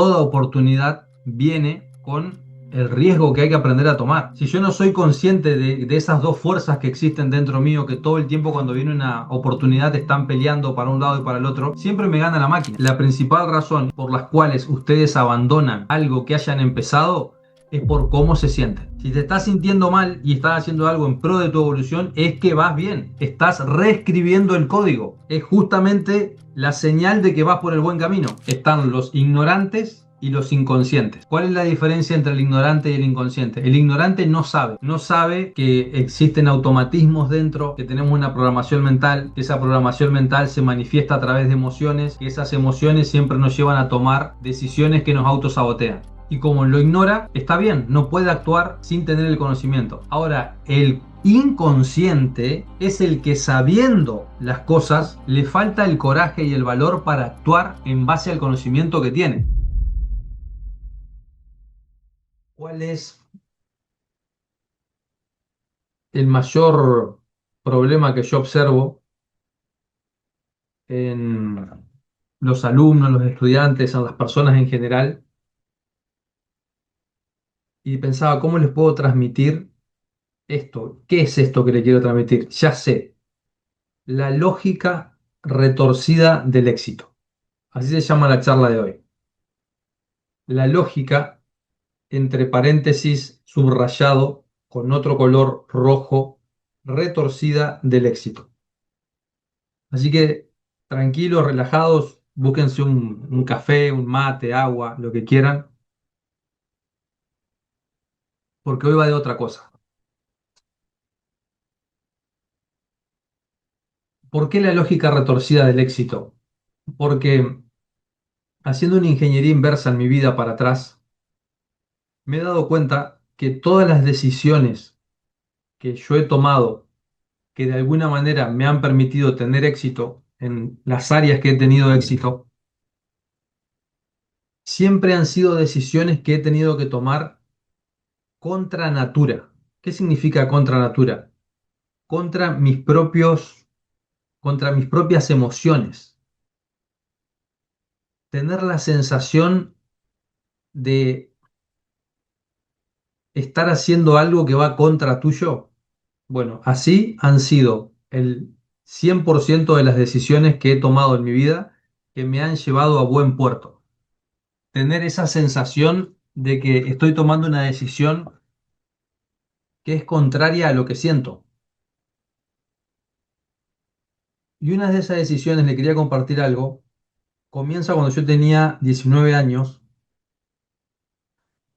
toda oportunidad viene con el riesgo que hay que aprender a tomar. Si yo no soy consciente de esas dos fuerzas que existen dentro mío, que todo el tiempo cuando viene una oportunidad están peleando para un lado y para el otro, siempre me gana la máquina. La principal razón por las cuales ustedes abandonan algo que hayan empezado es por cómo se sienten. Si te estás sintiendo mal y estás haciendo algo en pro de tu evolución, es que vas bien. Estás reescribiendo el código. Es justamente la señal de que vas por el buen camino. Están los ignorantes y los inconscientes. ¿Cuál es la diferencia entre el ignorante y el inconsciente? El ignorante no sabe que existen automatismos dentro, que tenemos una programación mental, que esa programación mental se manifiesta a través de emociones, que esas emociones siempre nos llevan a tomar decisiones que nos autosabotean. Y como lo ignora, está bien, no puede actuar sin tener el conocimiento. Ahora, el inconsciente es el que, sabiendo las cosas, le falta el coraje y el valor para actuar en base al conocimiento que tiene. ¿Cuál es el mayor problema que yo observo en los alumnos, los estudiantes, en las personas en general? Y pensaba, ¿cómo les puedo transmitir esto? ¿Qué es esto que le quiero transmitir? Ya sé, la lógica retorcida del éxito. Así se llama la charla de hoy. La lógica, entre paréntesis, subrayado con otro color rojo, retorcida del éxito. Así que tranquilos, relajados, búsquense un café, un mate, agua, lo que quieran, porque hoy va de otra cosa. ¿Por qué la lógica retorcida del éxito? Porque haciendo una ingeniería inversa en mi vida para atrás, me he dado cuenta que todas las decisiones que yo he tomado que de alguna manera me han permitido tener éxito en las áreas que he tenido éxito, siempre han sido decisiones que he tenido que tomar contra natura. ¿Qué significa contra natura? Contra contra mis propias emociones. Tener la sensación de estar haciendo algo que va contra tuyo. Bueno, así han sido el 100% de las decisiones que he tomado en mi vida que me han llevado a buen puerto. Tener esa sensación de que estoy tomando una decisión que es contraria a lo que siento. Y una de esas decisiones, le quería compartir algo, comienza cuando yo tenía 19 años,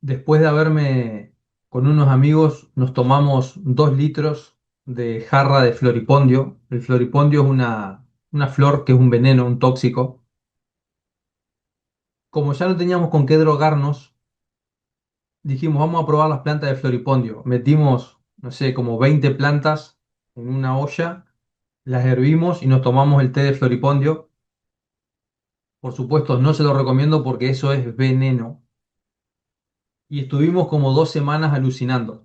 después de haberme, con unos amigos, nos tomamos 2 litros de jarra de floripondio. El floripondio es una flor que es un veneno, un tóxico. Como ya no teníamos con qué drogarnos, dijimos, vamos a probar las plantas de floripondio. Metimos, no sé, como 20 plantas en una olla, las hervimos y nos tomamos el té de floripondio. Por supuesto, no se lo recomiendo porque eso es veneno. Y estuvimos como 2 semanas alucinando.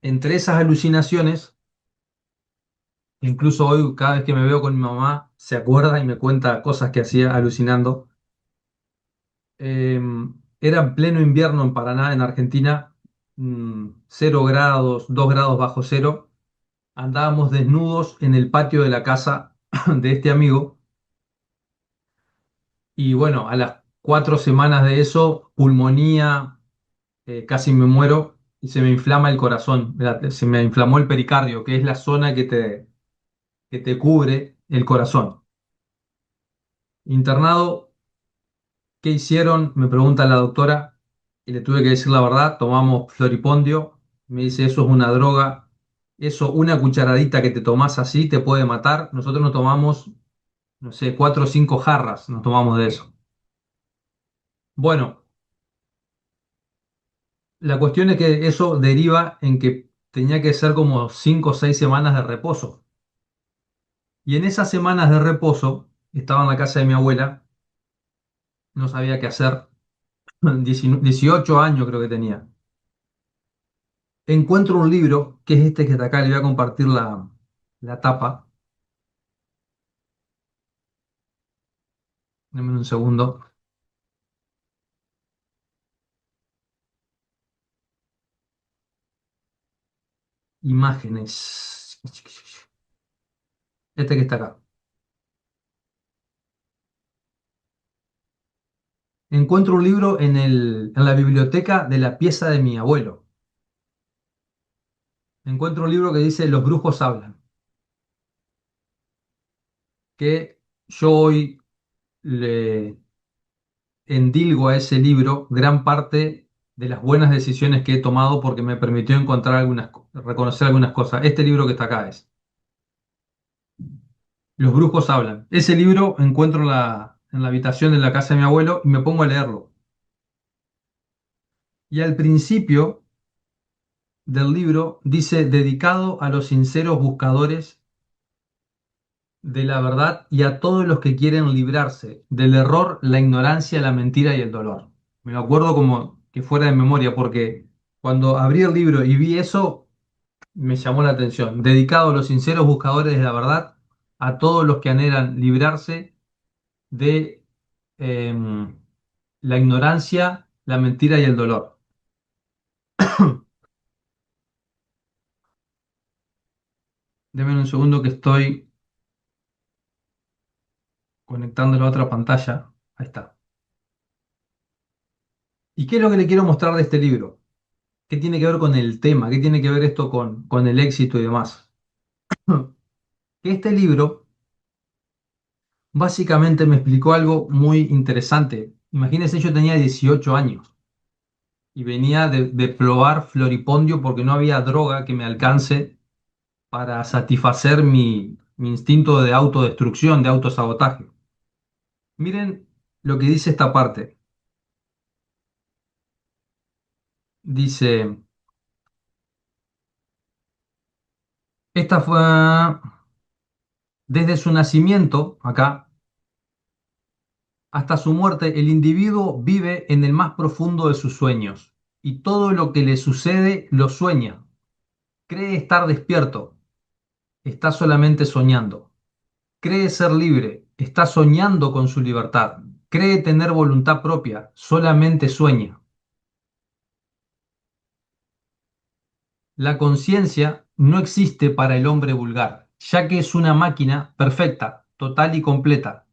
Entre esas alucinaciones, incluso hoy, cada vez que me veo con mi mamá, se acuerda y me cuenta cosas que hacía alucinando. Era en pleno invierno en Paraná, en Argentina, 0 grados, 2 grados bajo cero. Andábamos desnudos en el patio de la casa de este amigo. Y bueno, a las 4 semanas de eso, pulmonía, casi me muero y se me inflama el corazón. Se me inflamó el pericardio, que es la zona que te cubre el corazón. Internado, ¿qué hicieron? Me pregunta la doctora y le tuve que decir la verdad. Tomamos floripondio. Me dice, eso es una droga. Eso, una cucharadita que te tomás así te puede matar. Nosotros nos tomamos, no sé, 4 o 5 jarras nos tomamos de eso. Bueno, la cuestión es que eso deriva en que tenía que ser como 5 o 6 semanas de reposo. Y en esas semanas de reposo, estaba en la casa de mi abuela, no sabía qué hacer, 18 años creo que tenía. Encuentro un libro, que es este que está acá, le voy a compartir la tapa. Dame un segundo. Imágenes. Este que está acá. Encuentro un libro en la biblioteca de la pieza de mi abuelo. Encuentro un libro que dice Los brujos hablan, que yo hoy le endilgo a ese libro gran parte de las buenas decisiones que he tomado porque me permitió encontrar reconocer algunas cosas. Este libro que está acá es Los brujos hablan. Ese libro encuentro en la habitación de la casa de mi abuelo y me pongo a leerlo. Y al principio del libro dice dedicado a los sinceros buscadores de la verdad y a todos los que quieren librarse del error, la ignorancia, la mentira y el dolor. Me lo acuerdo como que fuera de memoria porque cuando abrí el libro y vi eso, me llamó la atención. Dedicado a los sinceros buscadores de la verdad, a todos los que anhelan librarse de la ignorancia, la mentira y el dolor. Deme un segundo que estoy conectando la otra pantalla. Ahí está. ¿Y qué es lo que le quiero mostrar de este libro? ¿Qué tiene que ver con el tema? ¿Qué tiene que ver esto con el éxito y demás? Que este libro básicamente me explicó algo muy interesante. Imagínense, yo tenía 18 años y venía de probar floripondio porque no había droga que me alcance para satisfacer mi instinto de autodestrucción, de autosabotaje. Miren lo que dice esta parte. Dice, esta fue desde su nacimiento, acá, hasta su muerte, el individuo vive en el más profundo de sus sueños y todo lo que le sucede lo sueña. Cree estar despierto, está solamente soñando. Cree ser libre, está soñando con su libertad. Cree tener voluntad propia, solamente sueña. La conciencia no existe para el hombre vulgar, ya que es una máquina perfecta, total y completa.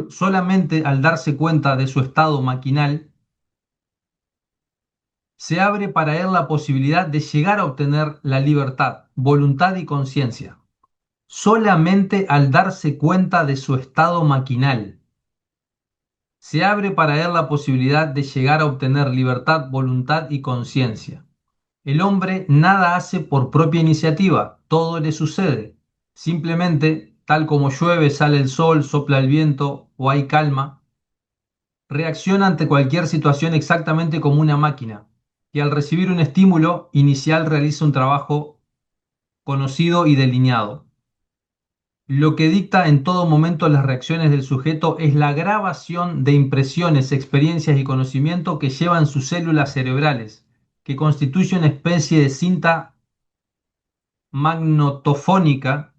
Solamente al darse cuenta de su estado maquinal, se abre para él la posibilidad de llegar a obtener la libertad, voluntad y conciencia. Solamente al darse cuenta de su estado maquinal, se abre para él la posibilidad de llegar a obtener libertad, voluntad y conciencia. El hombre nada hace por propia iniciativa, todo le sucede. Simplemente, tal como llueve, sale el sol, sopla el viento o hay calma, reacciona ante cualquier situación exactamente como una máquina, que al recibir un estímulo inicial realiza un trabajo conocido y delineado. Lo que dicta en todo momento las reacciones del sujeto es la grabación de impresiones, experiencias y conocimiento que llevan sus células cerebrales, que constituye una especie de cinta magnetofónica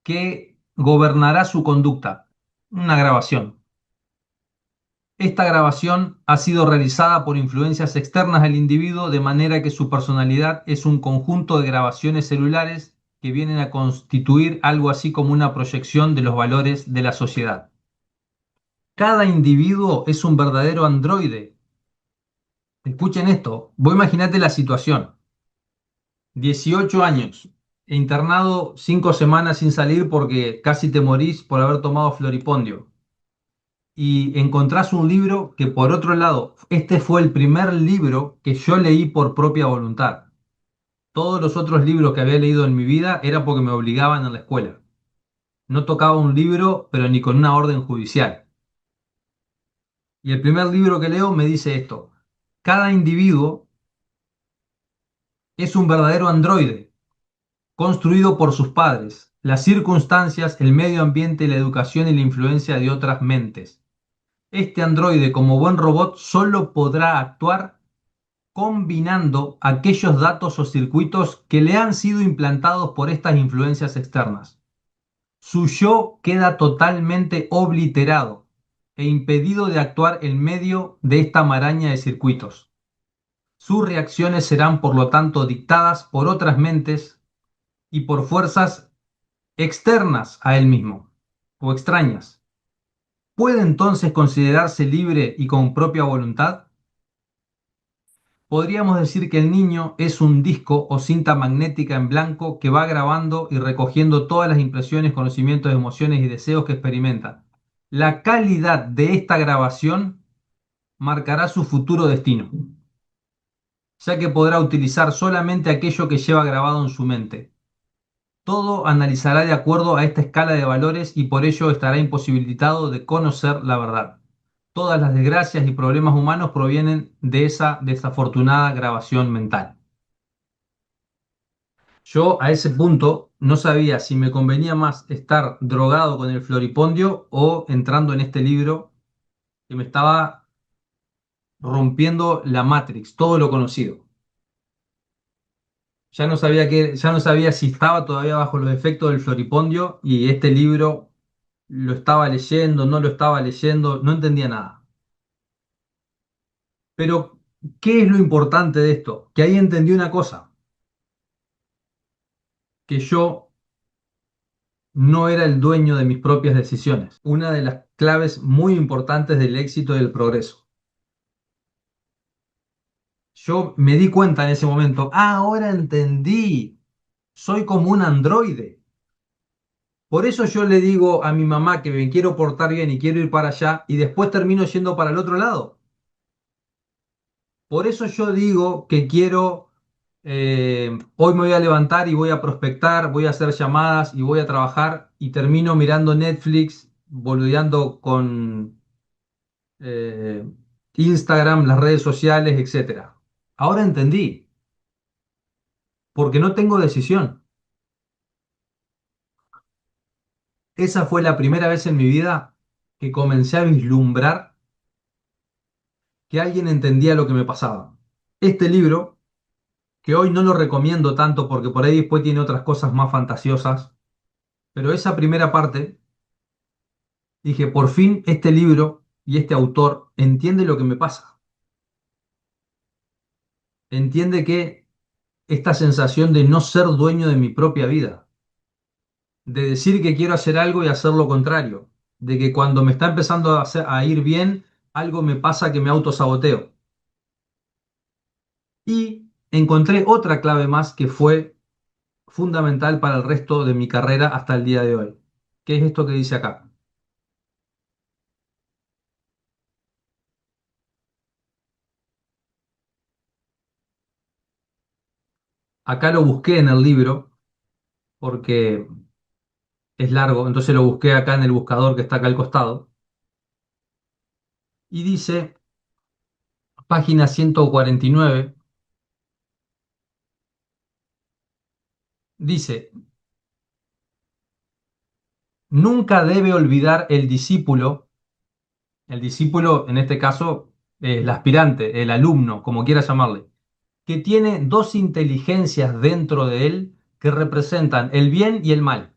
que gobernará su conducta. Una grabación. Esta grabación ha sido realizada por influencias externas al individuo de manera que su personalidad es un conjunto de grabaciones celulares que vienen a constituir algo así como una proyección de los valores de la sociedad. Cada individuo es un verdadero androide. Escuchen esto, vos imaginate la situación. 18 años, internado 5 semanas sin salir porque casi te morís por haber tomado floripondio. Y encontrás un libro que por otro lado, este fue el primer libro que yo leí por propia voluntad. Todos los otros libros que había leído en mi vida era porque me obligaban en la escuela. No tocaba un libro, pero ni con una orden judicial. Y el primer libro que leo me dice esto. Cada individuo es un verdadero androide, construido por sus padres, las circunstancias, el medio ambiente, la educación y la influencia de otras mentes. Este androide, como buen robot, solo podrá actuar combinando aquellos datos o circuitos que le han sido implantados por estas influencias externas. Su yo queda totalmente obliterado e impedido de actuar en medio de esta maraña de circuitos. Sus reacciones serán, por lo tanto, dictadas por otras mentes y por fuerzas externas a él mismo o extrañas. ¿Puede entonces considerarse libre y con propia voluntad? Podríamos decir que el niño es un disco o cinta magnética en blanco que va grabando y recogiendo todas las impresiones, conocimientos, emociones y deseos que experimenta. La calidad de esta grabación marcará su futuro destino, ya que podrá utilizar solamente aquello que lleva grabado en su mente. Todo analizará de acuerdo a esta escala de valores y por ello estará imposibilitado de conocer la verdad. Todas las desgracias y problemas humanos provienen de esa desafortunada grabación mental. Yo a ese punto no sabía si me convenía más estar drogado con el floripondio o entrando en este libro que me estaba rompiendo la Matrix, todo lo conocido. Ya no sabía si estaba todavía bajo los efectos del floripondio y este libro lo estaba leyendo, no lo estaba leyendo, no entendía nada. Pero, ¿qué es lo importante de esto? Que ahí entendí una cosa, que yo no era el dueño de mis propias decisiones. Una de las claves muy importantes del éxito y del progreso. Yo me di cuenta en ese momento, ahora entendí, soy como un androide. Por eso yo le digo a mi mamá que me quiero portar bien y quiero ir para allá y después termino yendo para el otro lado. Por eso yo digo que quiero, hoy me voy a levantar y voy a prospectar, voy a hacer llamadas y voy a trabajar y termino mirando Netflix, boludeando con eh, Instagram, las redes sociales, etcétera. Ahora entendí, porque no tengo decisión. Esa fue la primera vez en mi vida que comencé a vislumbrar que alguien entendía lo que me pasaba. Este libro, que hoy no lo recomiendo tanto porque por ahí después tiene otras cosas más fantasiosas, pero esa primera parte, dije, por fin este libro y este autor entiende lo que me pasa. Entiende que esta sensación de no ser dueño de mi propia vida, de decir que quiero hacer algo y hacer lo contrario, de que cuando me está empezando a ir bien, algo me pasa que me autosaboteo. Y encontré otra clave más que fue fundamental para el resto de mi carrera hasta el día de hoy, que es esto que dice acá. Acá lo busqué en el libro porque es largo, entonces lo busqué acá en el buscador que está acá al costado. Y dice, página 149, dice, nunca debe olvidar el discípulo en este caso, el aspirante, el alumno, como quiera llamarle, que tiene dos inteligencias dentro de él que representan el bien y el mal,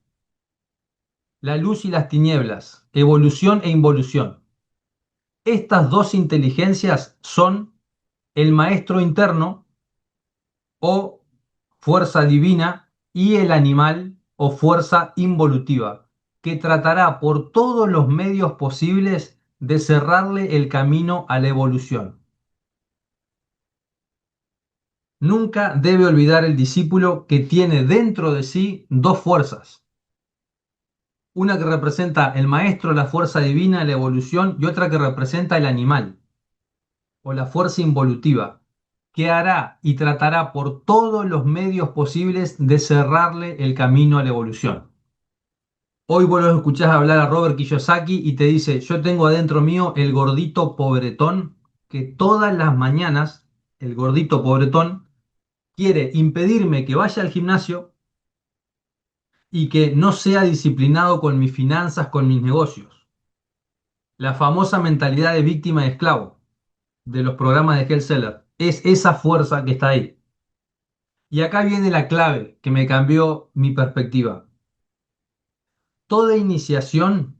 la luz y las tinieblas, evolución e involución. Estas dos inteligencias son el maestro interno o fuerza divina y el animal o fuerza involutiva, que tratará por todos los medios posibles de cerrarle el camino a la evolución. Nunca debe olvidar el discípulo que tiene dentro de sí dos fuerzas, una que representa el maestro, la fuerza divina, la evolución, y otra que representa el animal o la fuerza involutiva, que hará y tratará por todos los medios posibles de cerrarle el camino a la evolución. Hoy vos lo escuchás hablar a Robert Kiyosaki y te dice, yo tengo adentro mío el gordito pobretón que todas las mañanas, el gordito pobretón, quiere impedirme que vaya al gimnasio y que no sea disciplinado con mis finanzas, con mis negocios. La famosa mentalidad de víctima y esclavo de los programas de Hell Seller es esa fuerza que está ahí. Y acá viene la clave que me cambió mi perspectiva. Toda iniciación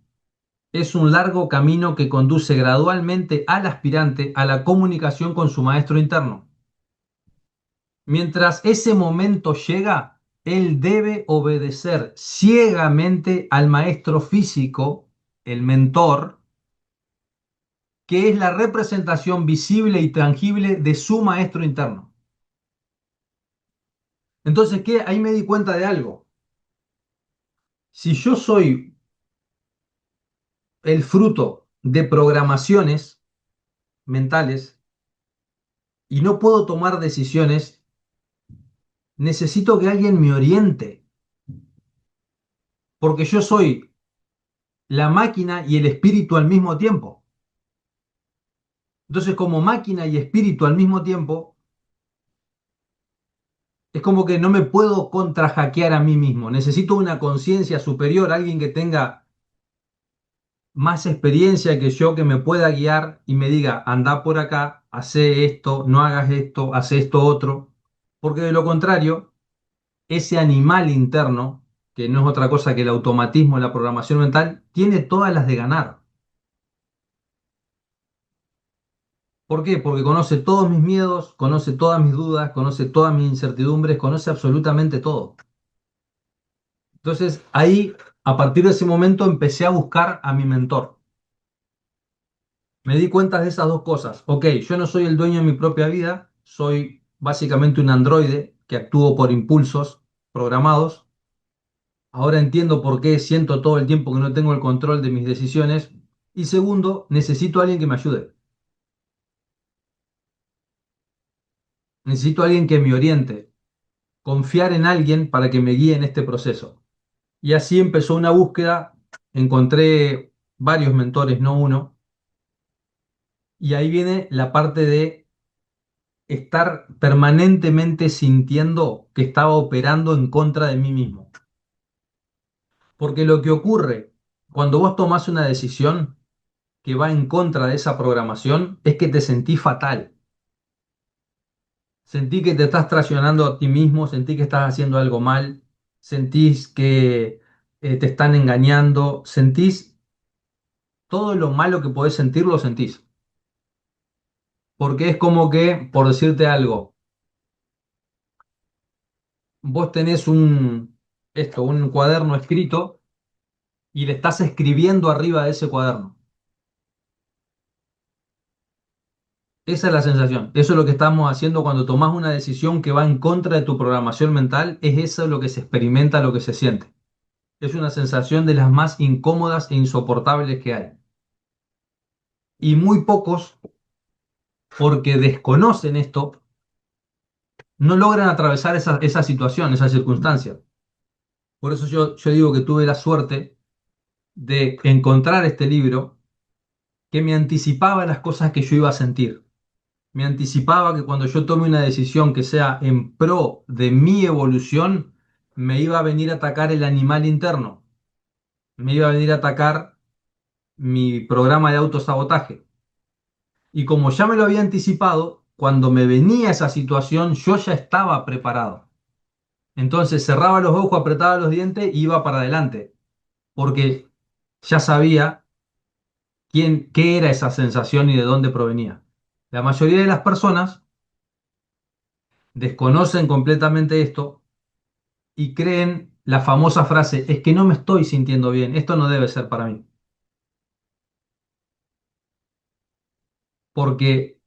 es un largo camino que conduce gradualmente al aspirante a la comunicación con su maestro interno. Mientras ese momento llega, él debe obedecer ciegamente al maestro físico, el mentor, que es la representación visible y tangible de su maestro interno. Entonces, ¿qué? Ahí me di cuenta de algo. Si yo soy el fruto de programaciones mentales y no puedo tomar decisiones, necesito que alguien me oriente, porque yo soy la máquina y el espíritu al mismo tiempo. Entonces, como máquina y espíritu al mismo tiempo, es como que no me puedo contrahackear a mí mismo. Necesito una conciencia superior, alguien que tenga más experiencia que yo, que me pueda guiar y me diga, anda por acá, hace esto, no hagas esto, hace esto otro. Porque de lo contrario, ese animal interno, que no es otra cosa que el automatismo, la programación mental, tiene todas las de ganar. ¿Por qué? Porque conoce todos mis miedos, conoce todas mis dudas, conoce todas mis incertidumbres, conoce absolutamente todo. Entonces ahí, a partir de ese momento, empecé a buscar a mi mentor. Me di cuenta de esas dos cosas. Ok, yo no soy el dueño de mi propia vida, soy básicamente un androide que actúo por impulsos programados. Ahora entiendo por qué siento todo el tiempo que no tengo el control de mis decisiones. Y segundo, necesito a alguien que me ayude. Necesito a alguien que me oriente. Confiar en alguien para que me guíe en este proceso. Y así empezó una búsqueda. Encontré varios mentores, no uno. Y ahí viene la parte de estar permanentemente sintiendo que estaba operando en contra de mí mismo. Porque lo que ocurre cuando vos tomás una decisión que va en contra de esa programación es que te sentís fatal. Sentí que te estás traicionando a ti mismo, sentí que estás haciendo algo mal, sentís que te están engañando, sentís todo lo malo que podés sentir, lo sentís. Porque es como que, por decirte algo, vos tenés un cuaderno escrito y le estás escribiendo arriba de ese cuaderno. Esa es la sensación. Eso es lo que estamos haciendo cuando tomás una decisión que va en contra de tu programación mental. Es eso lo que se experimenta, lo que se siente. Es una sensación de las más incómodas e insoportables que hay. Y muy pocos, porque desconocen esto, no logran atravesar esa situación, esa circunstancia. Por eso yo digo que tuve la suerte de encontrar este libro que me anticipaba las cosas que yo iba a sentir. Me anticipaba que cuando yo tome una decisión que sea en pro de mi evolución, me iba a venir a atacar el animal interno, me iba a venir a atacar mi programa de autosabotaje. Y como ya me lo había anticipado, cuando me venía esa situación, yo ya estaba preparado. Entonces cerraba los ojos, apretaba los dientes y iba para adelante, porque ya sabía qué era esa sensación y de dónde provenía. La mayoría de las personas desconocen completamente esto y creen la famosa frase, es que no me estoy sintiendo bien, esto no debe ser para mí. Porque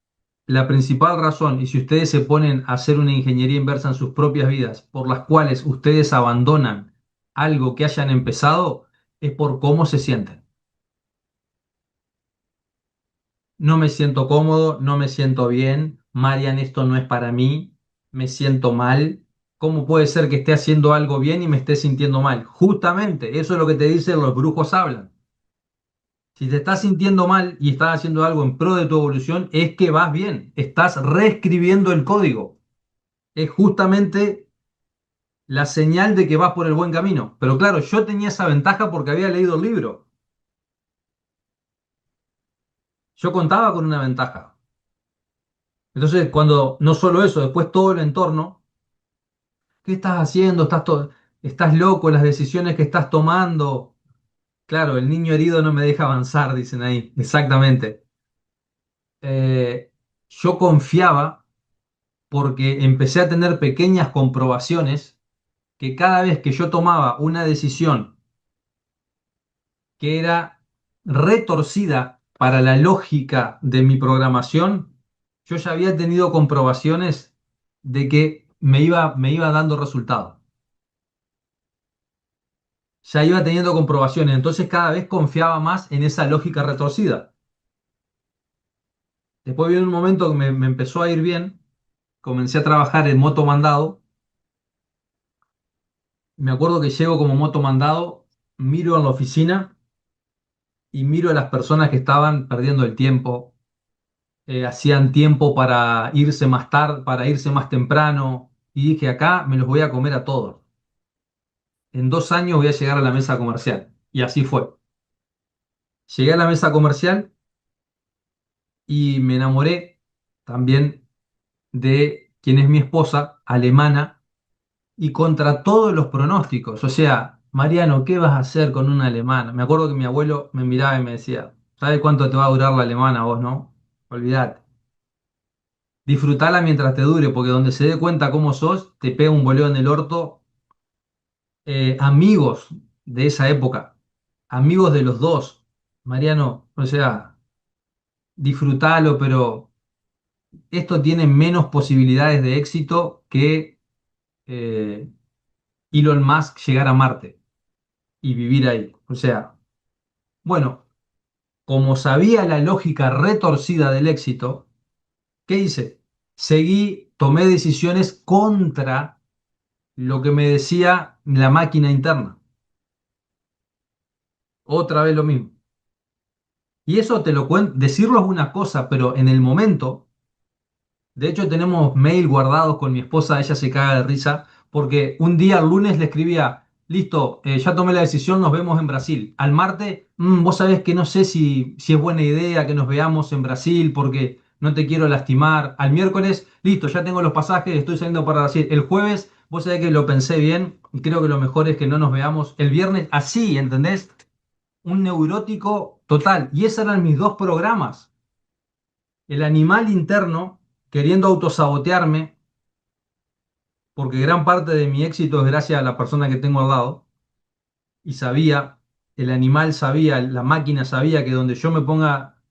la principal razón, y si ustedes se ponen a hacer una ingeniería inversa en sus propias vidas, por las cuales ustedes abandonan algo que hayan empezado, es por cómo se sienten. No me siento cómodo, no me siento bien, Marian, esto no es para mí, me siento mal. ¿Cómo puede ser que esté haciendo algo bien y me esté sintiendo mal? Justamente, eso es lo que te dicen los brujos hablan. Si te estás sintiendo mal y estás haciendo algo en pro de tu evolución, es que vas bien, estás reescribiendo el código. Es justamente la señal de que vas por el buen camino. Pero claro, yo tenía esa ventaja porque había leído el libro. Yo contaba con una ventaja. Entonces, cuando no solo eso, después todo el entorno, ¿qué estás haciendo? Estás loco, las decisiones que estás tomando. Claro, el niño herido no me deja avanzar, dicen ahí. Exactamente. Yo confiaba porque empecé a tener pequeñas comprobaciones que cada vez que yo tomaba una decisión que era retorcida para la lógica de mi programación, yo ya había tenido comprobaciones de que me iba dando resultado. Ya iba teniendo comprobaciones, entonces cada vez confiaba más en esa lógica retorcida. Después vino un momento que me empezó a ir bien, comencé a trabajar en moto mandado. Me acuerdo que llego como moto mandado, miro en la oficina y miro a las personas que estaban perdiendo el tiempo, hacían tiempo para irse más tarde, para irse más temprano, y dije, acá me los voy a comer a todos. En 2 años voy a llegar a la mesa comercial. Y así fue. Llegué a la mesa comercial y me enamoré también de quien es mi esposa, alemana, y contra todos los pronósticos. O sea, Mariano, ¿qué vas a hacer con una alemana? Me acuerdo que mi abuelo me miraba y me decía, ¿sabes cuánto te va a durar la alemana vos, no? Olvídate. Disfrutala mientras te dure, porque donde se dé cuenta cómo sos, te pega un boleo en el orto. Amigos de esa época, amigos de los dos, Mariano, o sea, disfrútalo, pero esto tiene menos posibilidades de éxito que eh, Elon Musk llegar a Marte y vivir ahí. O sea, bueno, como sabía la lógica retorcida del éxito, ¿qué hice? Seguí, tomé decisiones contra lo que me decía la máquina interna. Otra vez lo mismo. Y eso te lo cuento, decirlo es una cosa, pero en el momento, de hecho tenemos mail guardados con mi esposa, ella se caga de risa, porque un día el lunes le escribía, listo, ya tomé la decisión, nos vemos en Brasil. Al martes, vos sabés que no sé si es buena idea que nos veamos en Brasil porque no te quiero lastimar. Al miércoles, listo, ya tengo los pasajes, estoy saliendo para Brasil. El jueves, vos sabés que lo pensé bien y creo que lo mejor es que no nos veamos el viernes así, ¿entendés? Un neurótico total. Y esos eran mis dos programas. El animal interno queriendo autosabotearme, porque gran parte de mi éxito es gracias a la persona que tengo al lado, y sabía, el animal sabía, la máquina sabía que donde yo me ponga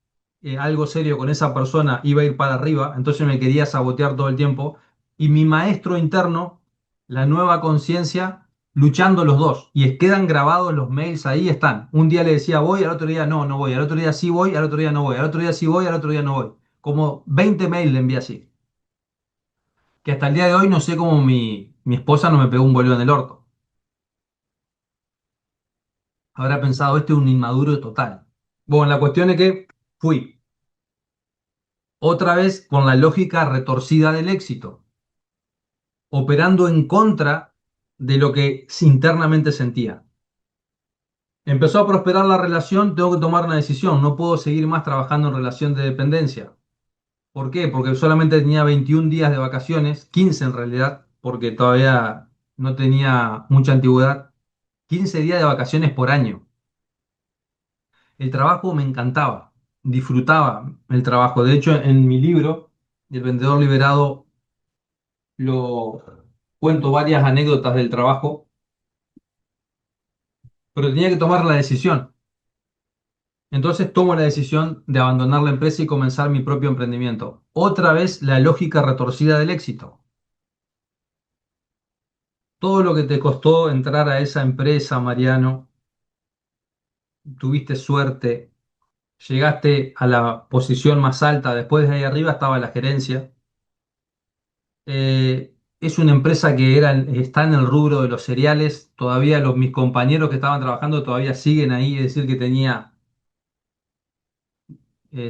algo serio con esa persona iba a ir para arriba, entonces me quería sabotear todo el tiempo, y mi maestro interno, la nueva conciencia, luchando los dos, y quedan grabados los mails ahí, están. Un día le decía voy, al otro día no, no voy, al otro día sí voy, al otro día no voy, al otro día sí voy, al otro día no voy. Como 20 mails le envié así, que hasta el día de hoy no sé cómo mi esposa no me pegó un boleo en el orto. Habrá pensado, este es un inmaduro total. Bueno, la cuestión es que fui otra vez con la lógica retorcida del éxito, operando en contra de lo que internamente sentía. Empezó a prosperar la relación, tengo que tomar una decisión, no puedo seguir más trabajando en relación de dependencia. ¿Por qué? Porque solamente tenía 21 días de vacaciones, 15 en realidad, porque todavía no tenía mucha antigüedad, 15 días de vacaciones por año. El trabajo me encantaba, disfrutaba el trabajo. De hecho, en mi libro, El vendedor liberado, lo cuento varias anécdotas del trabajo, pero tenía que tomar la decisión. Entonces tomo la decisión de abandonar la empresa y comenzar mi propio emprendimiento. Otra vez la lógica retorcida del éxito. Todo lo que te costó entrar a esa empresa, Mariano, tuviste suerte, llegaste a la posición más alta, después de ahí arriba estaba la gerencia. Es una empresa que está en el rubro de los cereales. Todavía mis compañeros que estaban trabajando todavía siguen ahí. Es decir, que tenía,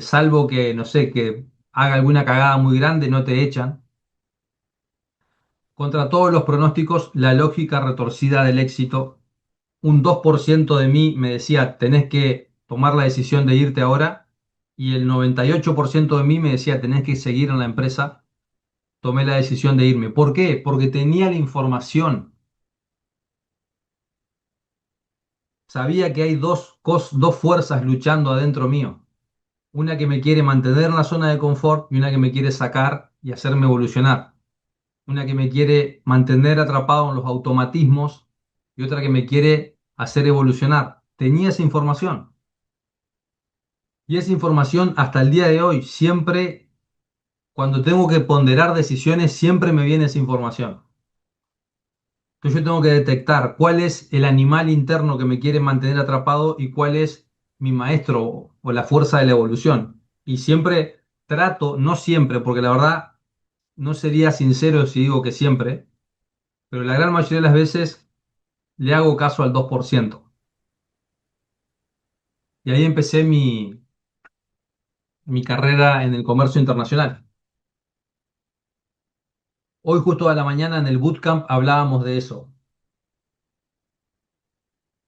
salvo que, no sé, que haga alguna cagada muy grande, no te echan. Contra todos los pronósticos, la lógica retorcida del éxito. Un 2% de mí me decía, tenés que tomar la decisión de irte ahora. Y el 98% de mí me decía, tenés que seguir en la empresa. Tomé la decisión de irme. ¿Por qué? Porque tenía la información. Sabía que hay dos fuerzas luchando adentro mío. Una que me quiere mantener en la zona de confort y una que me quiere sacar y hacerme evolucionar. una que me quiere mantener atrapado en los automatismos y otra que me quiere hacer evolucionar. Tenía esa información. Y esa información hasta el día de hoy, siempre, cuando tengo que ponderar decisiones, siempre me viene esa información. Entonces yo tengo que detectar cuál es el animal interno que me quiere mantener atrapado y cuál es mi maestro o la fuerza de la evolución. Y siempre trato, no siempre, porque la verdad no sería sincero si digo que siempre, pero la gran mayoría de las veces le hago caso al 2%. Y ahí empecé mi carrera en el comercio internacional. Hoy justo a la mañana en el bootcamp hablábamos de eso.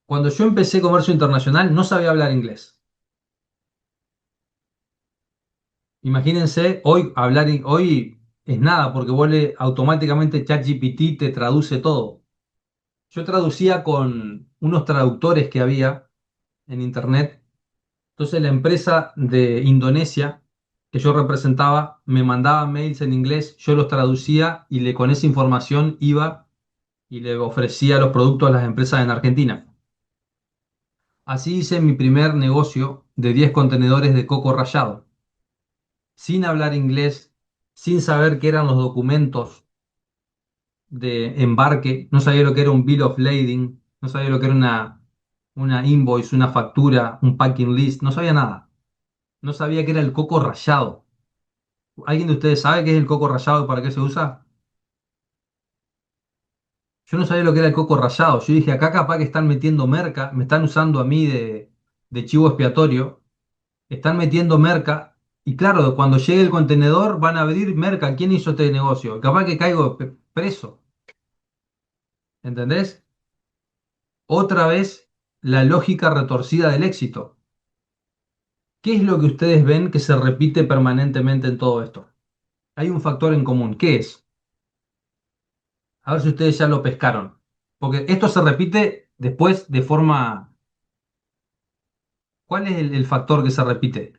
Cuando yo empecé comercio internacional no sabía hablar inglés. Imagínense, hoy es nada, porque automáticamente ChatGPT te traduce todo. Yo traducía con unos traductores que había en internet. Entonces la empresa de Indonesia que yo representaba me mandaba mails en inglés, yo los traducía y con esa información iba y le ofrecía los productos a las empresas en Argentina. Así hice mi primer negocio de 10 contenedores de coco rallado, sin hablar inglés, sin saber qué eran los documentos de embarque, no sabía lo que era un bill of lading, no sabía lo que era una invoice, una factura, un packing list, no sabía nada. No sabía qué era el coco rallado. ¿Alguien de ustedes sabe qué es el coco rallado y para qué se usa? Yo no sabía lo que era el coco rallado. Yo dije, acá capaz que están metiendo merca, me están usando a mí de chivo expiatorio, están metiendo merca. Y claro, cuando llegue el contenedor van a abrir merca. ¿Quién hizo este negocio? Capaz que caigo preso. ¿Entendés? Otra vez la lógica retorcida del éxito. ¿Qué es lo que ustedes ven que se repite permanentemente en todo esto? Hay un factor en común. ¿Qué es? A ver si ustedes ya lo pescaron. Porque esto se repite después de forma... ¿Cuál es el factor que se repite?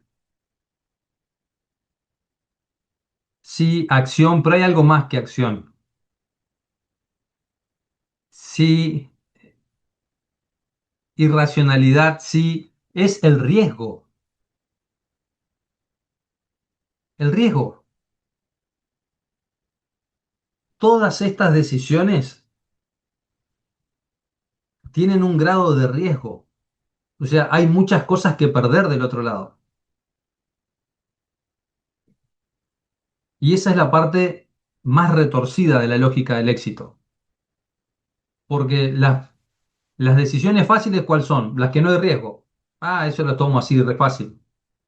Sí, acción, pero hay algo más que acción. Sí, irracionalidad, sí, es el riesgo. El riesgo. Todas estas decisiones tienen un grado de riesgo. O sea, hay muchas cosas que perder del otro lado. Y esa es la parte más retorcida de la lógica del éxito. Porque las decisiones fáciles, ¿cuáles son? Las que no hay riesgo. Ah, eso lo tomo así, re fácil.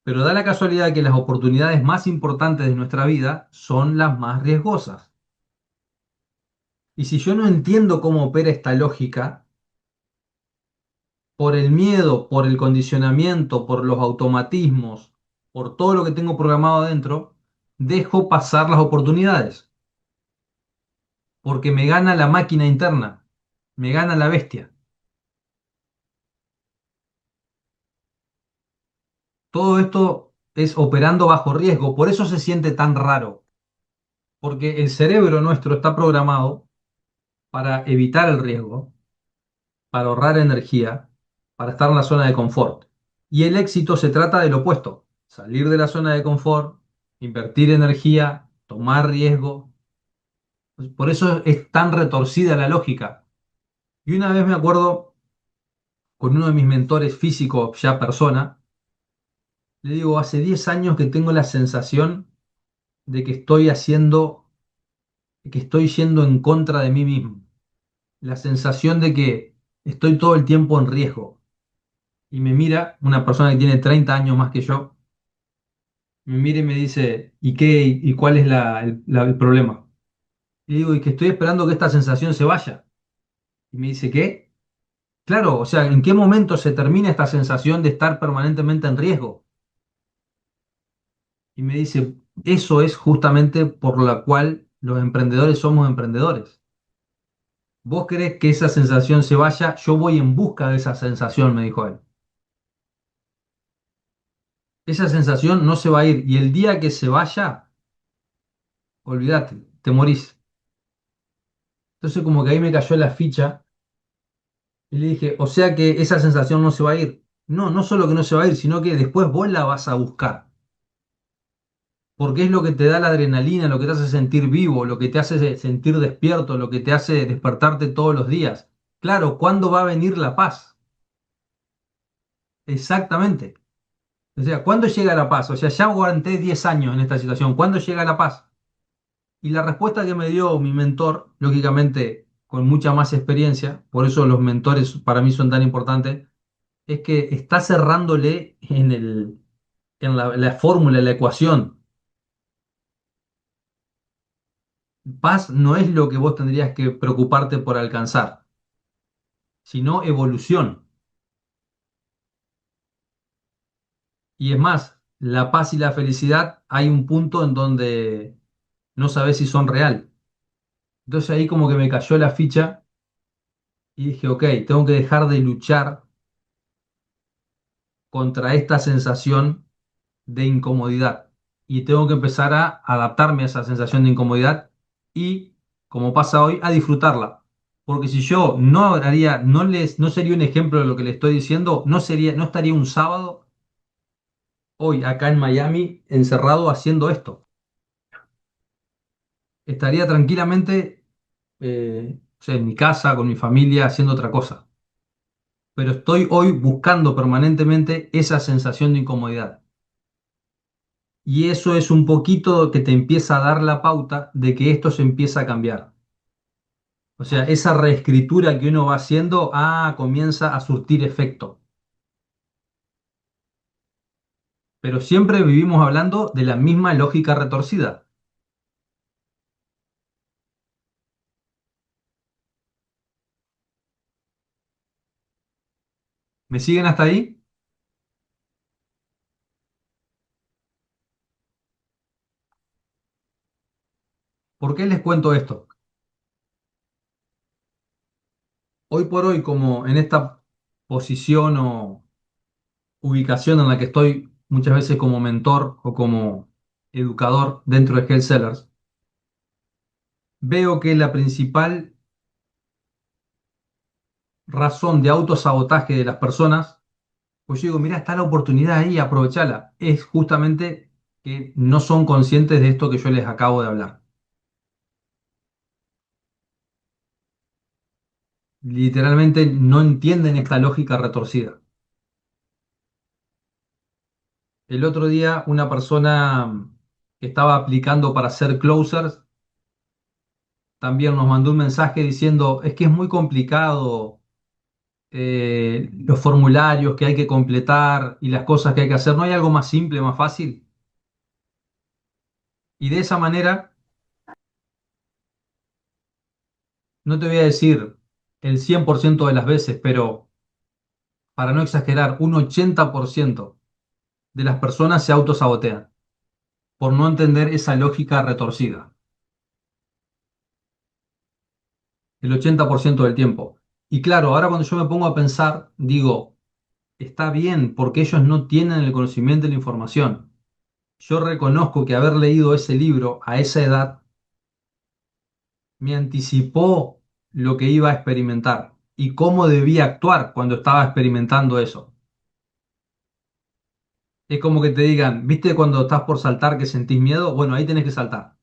Pero da la casualidad que las oportunidades más importantes de nuestra vida son las más riesgosas. Y si yo no entiendo cómo opera esta lógica, por el miedo, por el condicionamiento, por los automatismos, por todo lo que tengo programado adentro, dejo pasar las oportunidades, porque me gana la máquina interna, me gana la bestia. Todo esto es operando bajo riesgo, por eso se siente tan raro, porque el cerebro nuestro está programado para evitar el riesgo, para ahorrar energía, para estar en la zona de confort. Y el éxito se trata del opuesto, salir de la zona de confort, invertir energía, tomar riesgo. Por eso es tan retorcida la lógica. Y una vez me acuerdo con uno de mis mentores físicos, ya persona, le digo, hace 10 años que tengo la sensación de que estoy yendo en contra de mí mismo. La sensación de que estoy todo el tiempo en riesgo. Y me mira una persona que tiene 30 años más que yo, me mira y me dice, ¿y qué? ¿Y cuál es el problema? Y digo, y que estoy esperando que esta sensación se vaya. Y me dice, ¿qué? Claro, o sea, ¿en qué momento se termina esta sensación de estar permanentemente en riesgo? Y me dice, eso es justamente por la cual los emprendedores somos emprendedores. Vos querés que esa sensación se vaya, yo voy en busca de esa sensación, me dijo él. Esa sensación no se va a ir y el día que se vaya, olvídate, te morís. Entonces como que ahí me cayó la ficha y le dije, o sea que esa sensación no se va a ir. No, no solo que no se va a ir, sino que después vos la vas a buscar. Porque es lo que te da la adrenalina, lo que te hace sentir vivo, lo que te hace sentir despierto, lo que te hace despertarte todos los días. Claro, ¿cuándo va a venir la paz? Exactamente. O sea, ¿cuándo llega la paz? O sea, ya aguanté 10 años en esta situación. ¿Cuándo llega la paz? Y la respuesta que me dio mi mentor, lógicamente con mucha más experiencia, por eso los mentores para mí son tan importantes, es que está cerrándole en la fórmula, en la ecuación. Paz no es lo que vos tendrías que preocuparte por alcanzar, sino evolución. Y es más, la paz y la felicidad hay un punto en donde no sabes si son real. Entonces ahí como que me cayó la ficha y dije, ok, tengo que dejar de luchar contra esta sensación de incomodidad y tengo que empezar a adaptarme a esa sensación de incomodidad y, como pasa hoy, a disfrutarla. Porque si yo no haría, no sería un ejemplo de lo que le estoy diciendo, no estaría un sábado hoy acá en Miami encerrado haciendo esto. Estaría tranquilamente, o sea, en mi casa, con mi familia, haciendo otra cosa. Pero estoy hoy buscando permanentemente esa sensación de incomodidad. Y eso es un poquito que te empieza a dar la pauta de que esto se empieza a cambiar. O sea, esa reescritura que uno va haciendo, comienza a surtir efecto. Pero siempre vivimos hablando de la misma lógica retorcida. ¿Me siguen hasta ahí? ¿Por qué les cuento esto? Hoy por hoy, como en esta posición o ubicación en la que estoy muchas veces como mentor o como educador dentro de Health Sellers, veo que la principal razón de autosabotaje de las personas, pues yo digo, mira, está la oportunidad ahí, aprovechala. Es justamente que no son conscientes de esto que yo les acabo de hablar. Literalmente no entienden esta lógica retorcida. El otro día una persona que estaba aplicando para ser closers también nos mandó un mensaje diciendo, es que es muy complicado los formularios que hay que completar y las cosas que hay que hacer. ¿No hay algo más simple, más fácil? Y de esa manera, no te voy a decir el 100% de las veces, pero para no exagerar, un 80% de las personas se autosabotean por no entender esa lógica retorcida. El 80% del tiempo. Y claro, ahora cuando yo me pongo a pensar, digo, está bien porque ellos no tienen el conocimiento de la información. Yo reconozco que haber leído ese libro a esa edad me anticipó lo que iba a experimentar y cómo debía actuar cuando estaba experimentando eso. Es como que te digan, ¿viste cuando estás por saltar que sentís miedo? Bueno, ahí tenés que saltar.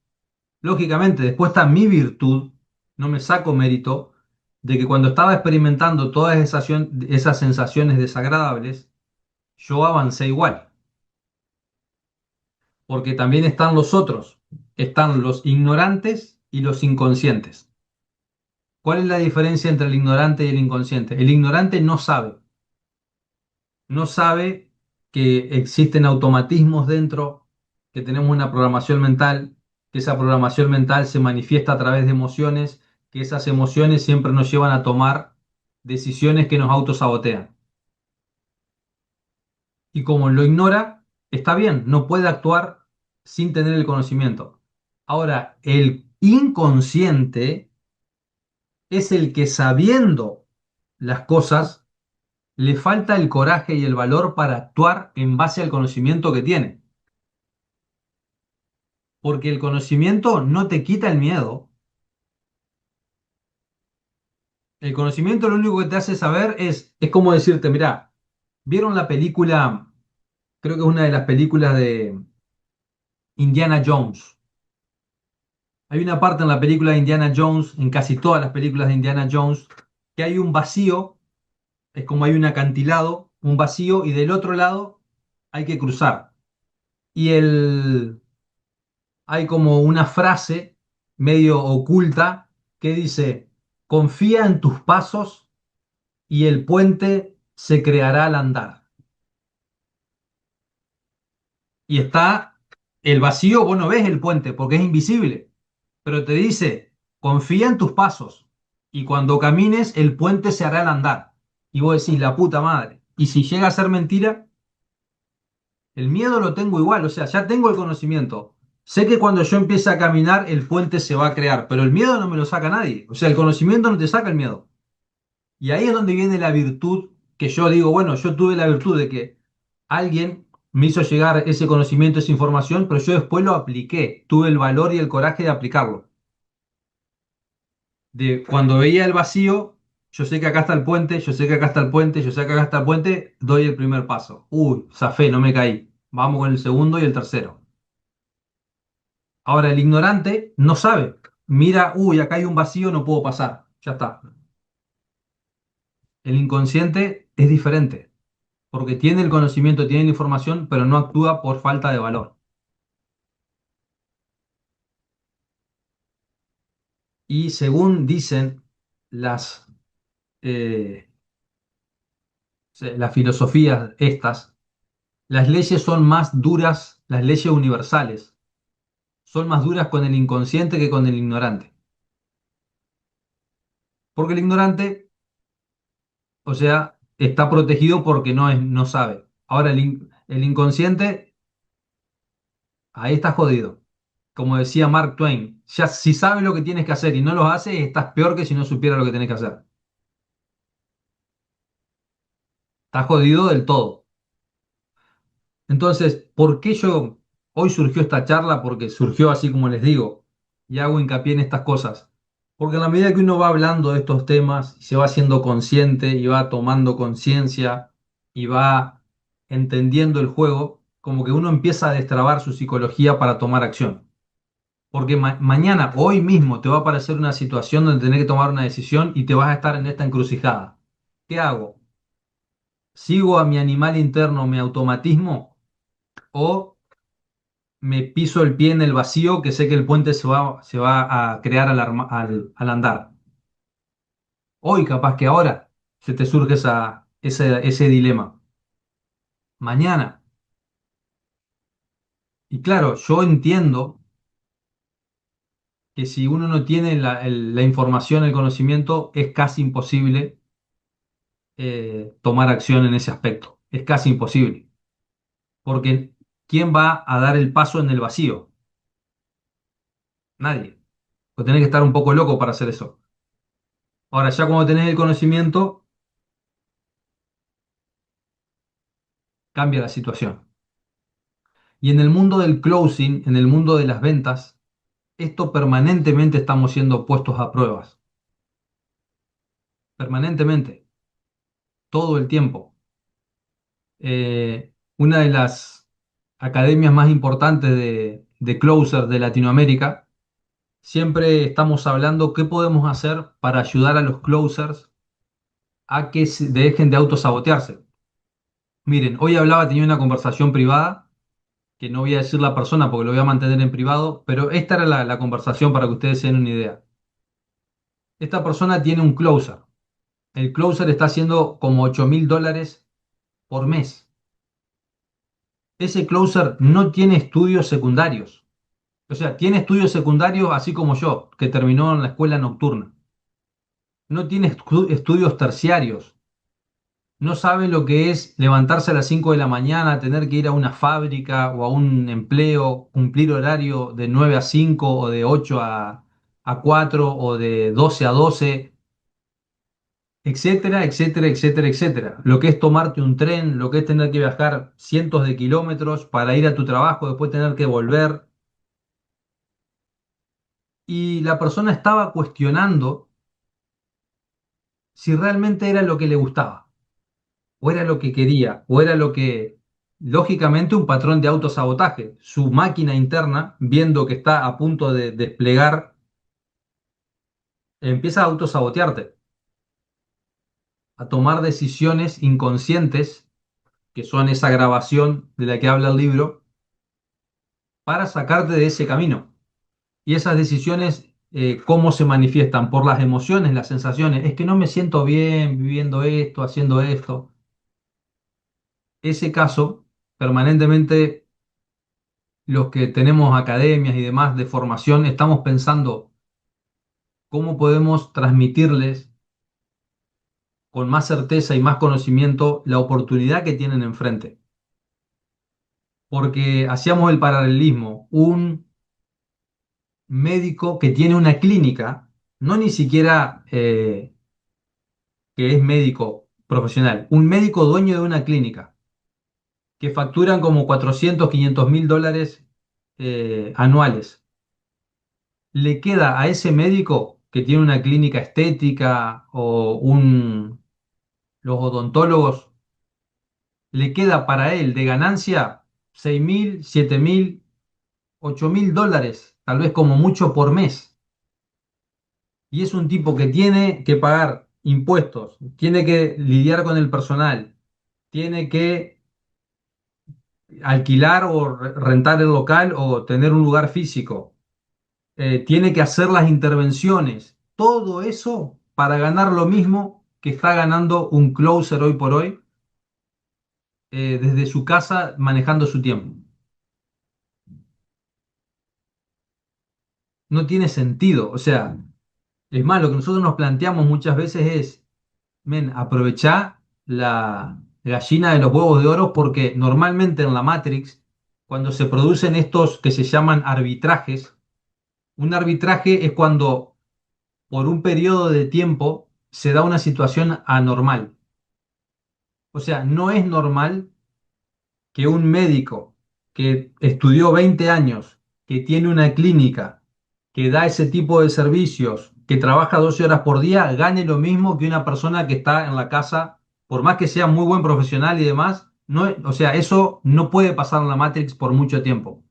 Lógicamente, después está mi virtud, no me saco mérito, de que cuando estaba experimentando todas esas sensaciones desagradables, yo avancé igual, porque también están los otros, están los ignorantes y los inconscientes. ¿Cuál es la diferencia entre el ignorante y el inconsciente? El ignorante no sabe que existen automatismos dentro, que tenemos una programación mental, que esa programación mental se manifiesta a través de emociones, que esas emociones siempre nos llevan a tomar decisiones que nos autosabotean. Y como lo ignora, está bien, no puede actuar sin tener el conocimiento. Ahora, el inconsciente es el que sabiendo las cosas, le falta el coraje y el valor para actuar en base al conocimiento que tiene. Porque el conocimiento no te quita el miedo, El conocimiento lo único que te hace saber es como decirte, mirá, ¿vieron la película? Creo que es una de las películas de Indiana Jones. Hay una parte en la película de Indiana Jones, en casi todas las películas de Indiana Jones, que hay un vacío, es como hay un acantilado, un vacío, y del otro lado hay que cruzar. Y hay como una frase medio oculta que dice, confía en tus pasos y el puente se creará al andar. Y está el vacío, vos no ves el puente porque es invisible, pero te dice, confía en tus pasos y cuando camines el puente se hará al andar. Y vos decís, la puta madre. Y si llega a ser mentira, el miedo lo tengo igual, o sea, ya tengo el conocimiento. Sé que cuando yo empiece a caminar el puente se va a crear, pero el miedo no me lo saca nadie. O sea, el conocimiento no te saca el miedo. Y ahí es donde viene la virtud que yo digo, bueno, yo tuve la virtud de que alguien me hizo llegar ese conocimiento, esa información, pero yo después lo apliqué, tuve el valor y el coraje de aplicarlo. De cuando veía el vacío, yo sé que acá está el puente, yo sé que acá está el puente, yo sé que acá está el puente, doy el primer paso. Uy, zafé, no me caí. Vamos con el segundo y el tercero. Ahora el ignorante no sabe. Mira, uy, acá hay un vacío, no puedo pasar. Ya está. El inconsciente es diferente, porque tiene el conocimiento, tiene la información, pero no actúa por falta de valor. Y según dicen las, eh, las filosofías estas, las leyes son más duras, las leyes universales, son más duras con el inconsciente que con el ignorante. Porque el ignorante, o sea, está protegido porque no sabe. Ahora el inconsciente, ahí está jodido. Como decía Mark Twain, ya si sabes lo que tienes que hacer y no lo haces, estás peor que si no supieras lo que tienes que hacer. Estás jodido del todo. Entonces, ¿por qué hoy surgió esta charla? Porque surgió así como les digo, y hago hincapié en estas cosas. Porque en la medida que uno va hablando de estos temas, y se va haciendo consciente y va tomando conciencia y va entendiendo el juego, como que uno empieza a destrabar su psicología para tomar acción. Porque mañana, hoy mismo, te va a aparecer una situación donde tenés que tomar una decisión y te vas a estar en esta encrucijada. ¿Qué hago? ¿Sigo a mi animal interno, mi automatismo? ¿O me piso el pie en el vacío que sé que el puente se va a crear al andar? Hoy, capaz que ahora, se te surge ese dilema. Mañana. Y claro, yo entiendo que si uno no tiene la información, el conocimiento, es casi imposible tomar acción en ese aspecto. Es casi imposible. Porque ¿quién va a dar el paso en el vacío? Nadie. Pues tenés que estar un poco loco para hacer eso. Ahora, ya cuando tenés el conocimiento, cambia la situación. Y en el mundo del closing, en el mundo de las ventas, esto permanentemente estamos siendo puestos a pruebas. Permanentemente, todo el tiempo. Una de las academias más importantes de closers de Latinoamérica, siempre estamos hablando qué podemos hacer para ayudar a los closers a que dejen de autosabotearse. Miren, hoy tenía una conversación privada, que no voy a decir la persona porque lo voy a mantener en privado, pero esta era la conversación para que ustedes se den una idea. Esta persona tiene un closer. El closer está haciendo como $8.000 por mes. Ese closer no tiene estudios secundarios. O sea, tiene estudios secundarios así como yo, que terminó en la escuela nocturna. No tiene estudios terciarios. No sabe lo que es levantarse a las 5 de la mañana, tener que ir a una fábrica o a un empleo, cumplir horario de 9 a 5 o de 8 a 4 o de 12 a 12, etcétera, etcétera, etcétera, etcétera. Lo que es tomarte un tren, lo que es tener que viajar cientos de kilómetros para ir a tu trabajo, después tener que volver. Y la persona estaba cuestionando si realmente era lo que le gustaba, o era lo que quería, o era lo que, lógicamente, un patrón de autosabotaje. Su máquina interna, viendo que está a punto de desplegar, empieza a autosabotearte, a tomar decisiones inconscientes, que son esa grabación de la que habla el libro, para sacarte de ese camino. Y esas decisiones, ¿cómo se manifiestan? Por las emociones, las sensaciones. Es que no me siento bien viviendo esto, haciendo esto. Ese caso, permanentemente los que tenemos academias y demás de formación, estamos pensando cómo podemos transmitirles con más certeza y más conocimiento la oportunidad que tienen enfrente. Porque hacíamos el paralelismo, un médico que tiene una clínica, no ni siquiera que es médico profesional, un médico dueño de una clínica, que facturan como 400, 500 mil dólares anuales. Le queda a ese médico que tiene una clínica estética o los odontólogos, le queda para él de ganancia 6.000, 7.000, 8.000 dólares, tal vez como mucho por mes. Y es un tipo que tiene que pagar impuestos, tiene que lidiar con el personal, tiene que alquilar o rentar el local o tener un lugar físico, tiene que hacer las intervenciones, todo eso para ganar lo mismo que está ganando un closer hoy por hoy, desde su casa manejando su tiempo. No tiene sentido, o sea, es más, lo que nosotros nos planteamos muchas veces es, men, aprovechá la gallina de los huevos de oro porque normalmente en la Matrix, cuando se producen estos que se llaman arbitrajes, un arbitraje es cuando por un periodo de tiempo se da una situación anormal. O sea, no es normal que un médico que estudió 20 años, que tiene una clínica, que da ese tipo de servicios, que trabaja 12 horas por día, gane lo mismo que una persona que está en la casa, por más que sea muy buen profesional y demás. No, o sea, eso no puede pasar en la Matrix por mucho tiempo.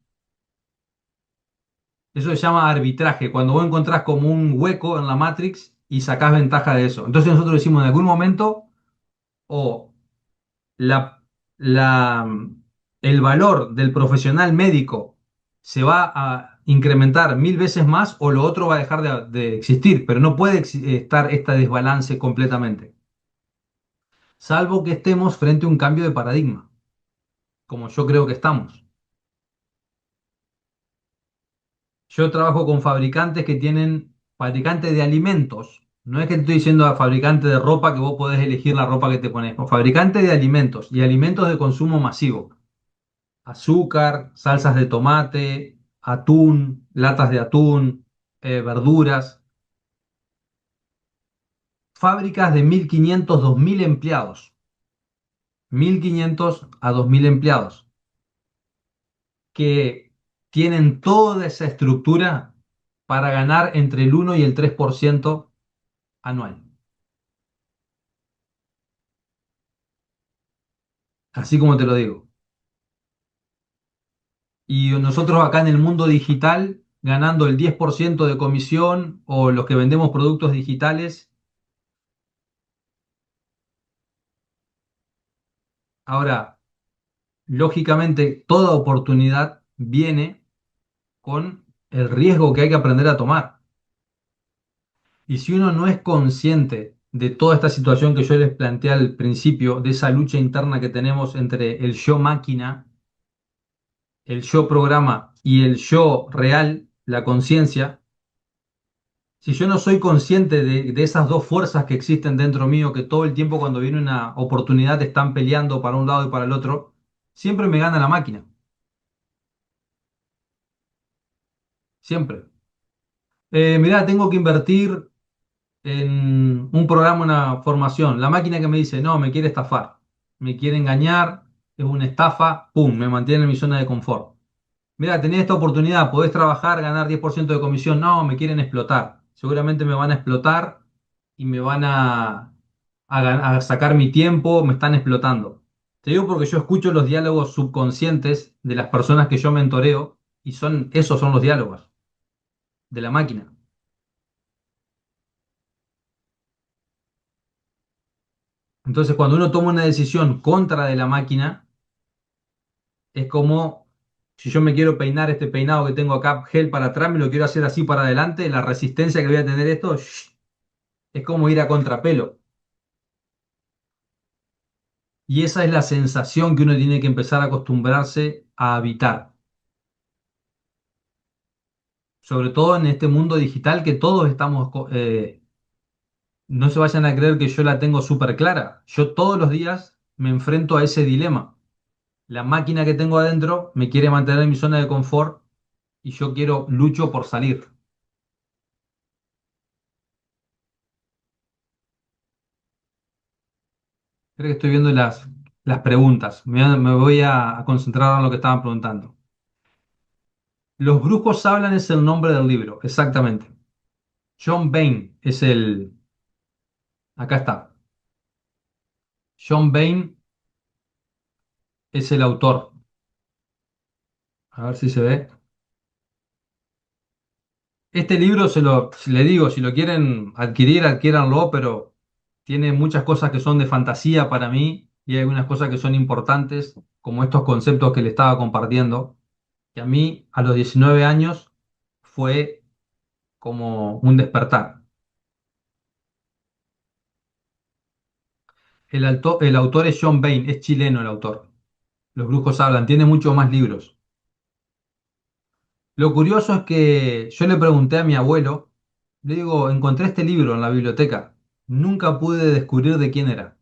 Eso se llama arbitraje, cuando vos encontrás como un hueco en la Matrix y sacás ventaja de eso. Entonces nosotros decimos en algún momento, o la, la, el valor del profesional médico se va a incrementar 1.000 veces más o lo otro va a dejar de existir, pero no puede estar este desbalance completamente, salvo que estemos frente a un cambio de paradigma, como yo creo que estamos. Yo trabajo con fabricantes que tienen fabricantes de alimentos. No es que te estoy diciendo a fabricante de ropa que vos podés elegir la ropa que te pones. No, fabricante de alimentos y alimentos de consumo masivo. Azúcar, salsas de tomate, atún, latas de atún, verduras. Fábricas de 1.500, 2.000 empleados. 1.500 a 2.000 empleados que tienen toda esa estructura para ganar entre el 1 y el 3% anual. Así como te lo digo. Y nosotros acá en el mundo digital, ganando el 10% de comisión o los que vendemos productos digitales. Ahora, lógicamente, toda oportunidad viene con el riesgo que hay que aprender a tomar. Y si uno no es consciente de toda esta situación que yo les planteé al principio, de esa lucha interna que tenemos entre el yo máquina, el yo programa y el yo real, la conciencia, si yo no soy consciente de esas dos fuerzas que existen dentro mío, que todo el tiempo cuando viene una oportunidad están peleando para un lado y para el otro, siempre me gana la máquina, siempre. Mirá, tengo que invertir en un programa, una formación. La máquina que me dice, no, me quiere estafar, me quiere engañar, es una estafa, pum, me mantiene en mi zona de confort. Mira, tenés esta oportunidad, podés trabajar, ganar 10% de comisión. No, me quieren explotar. Seguramente me van a explotar y me van a a sacar mi tiempo, me están explotando. Te digo porque yo escucho los diálogos subconscientes de las personas que yo mentoreo y esos son los diálogos de la máquina. Entonces, cuando uno toma una decisión contra de la máquina, es como si yo me quiero peinar este peinado que tengo acá, gel para atrás, me lo quiero hacer así para adelante, la resistencia que voy a tener esto, es como ir a contrapelo. Y esa es la sensación que uno tiene que empezar a acostumbrarse a habitar. Sobre todo en este mundo digital que todos estamos, no se vayan a creer que yo la tengo súper clara. Yo todos los días me enfrento a ese dilema. La máquina que tengo adentro me quiere mantener en mi zona de confort y yo lucho por salir. Creo que estoy viendo las preguntas. Me voy a concentrar en lo que estaban preguntando. Los brujos hablan es el nombre del libro, exactamente. John Bain es el... Acá está. John Bain es el autor. A ver si se ve. Este libro si le digo, si lo quieren adquirir, adquiéranlo, pero tiene muchas cosas que son de fantasía para mí y hay algunas cosas que son importantes, como estos conceptos que le estaba compartiendo, que a mí a los 19 años fue como un despertar. El autor es John Bain, es chileno el autor. Los brujos hablan, tiene muchos más libros. Lo curioso es que yo le pregunté a mi abuelo, le digo, encontré este libro en la biblioteca, nunca pude descubrir de quién era.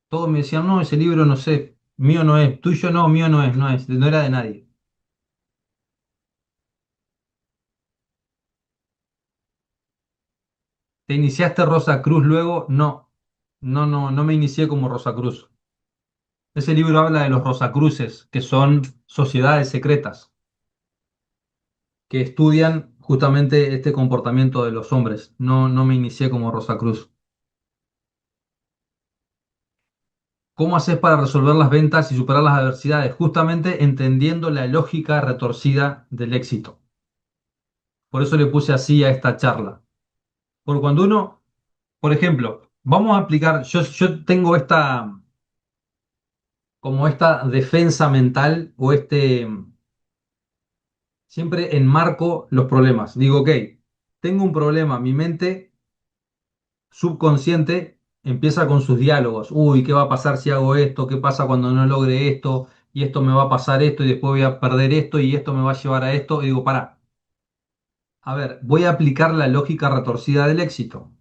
Todos me decían, no, ese libro no sé, mío no es, tuyo no, mío no es, no era de nadie. ¿Te iniciaste Rosa Cruz luego? No, no me inicié como Rosa Cruz. Ese libro habla de los Rosacruces, que son sociedades secretas que estudian justamente este comportamiento de los hombres. No me inicié como Rosa Cruz. ¿Cómo haces para resolver las ventas y superar las adversidades? Justamente entendiendo la lógica retorcida del éxito. Por eso le puse así a esta charla. Porque cuando uno, por ejemplo, vamos a aplicar, yo tengo como esta defensa mental o siempre enmarco los problemas. Digo, ok, tengo un problema, mi mente subconsciente empieza con sus diálogos. Uy, ¿qué va a pasar si hago esto? ¿Qué pasa cuando no logre esto? Y esto me va a pasar esto y después voy a perder esto y esto me va a llevar a esto. Y digo, pará, a ver, voy a aplicar la lógica retorcida del éxito.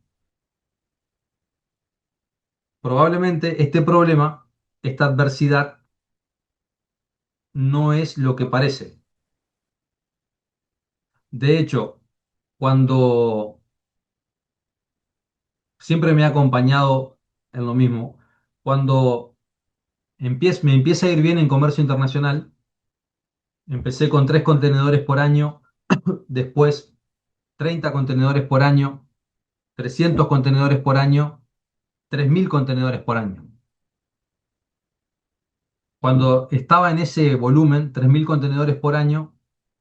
Probablemente este problema, esta adversidad, no es lo que parece. De hecho, cuando siempre me ha acompañado en lo mismo, cuando me empieza a ir bien en comercio internacional, empecé con 3 contenedores por año, después 30 contenedores por año, 300 contenedores por año, 3.000 contenedores por año. Cuando estaba en ese volumen, 3.000 contenedores por año,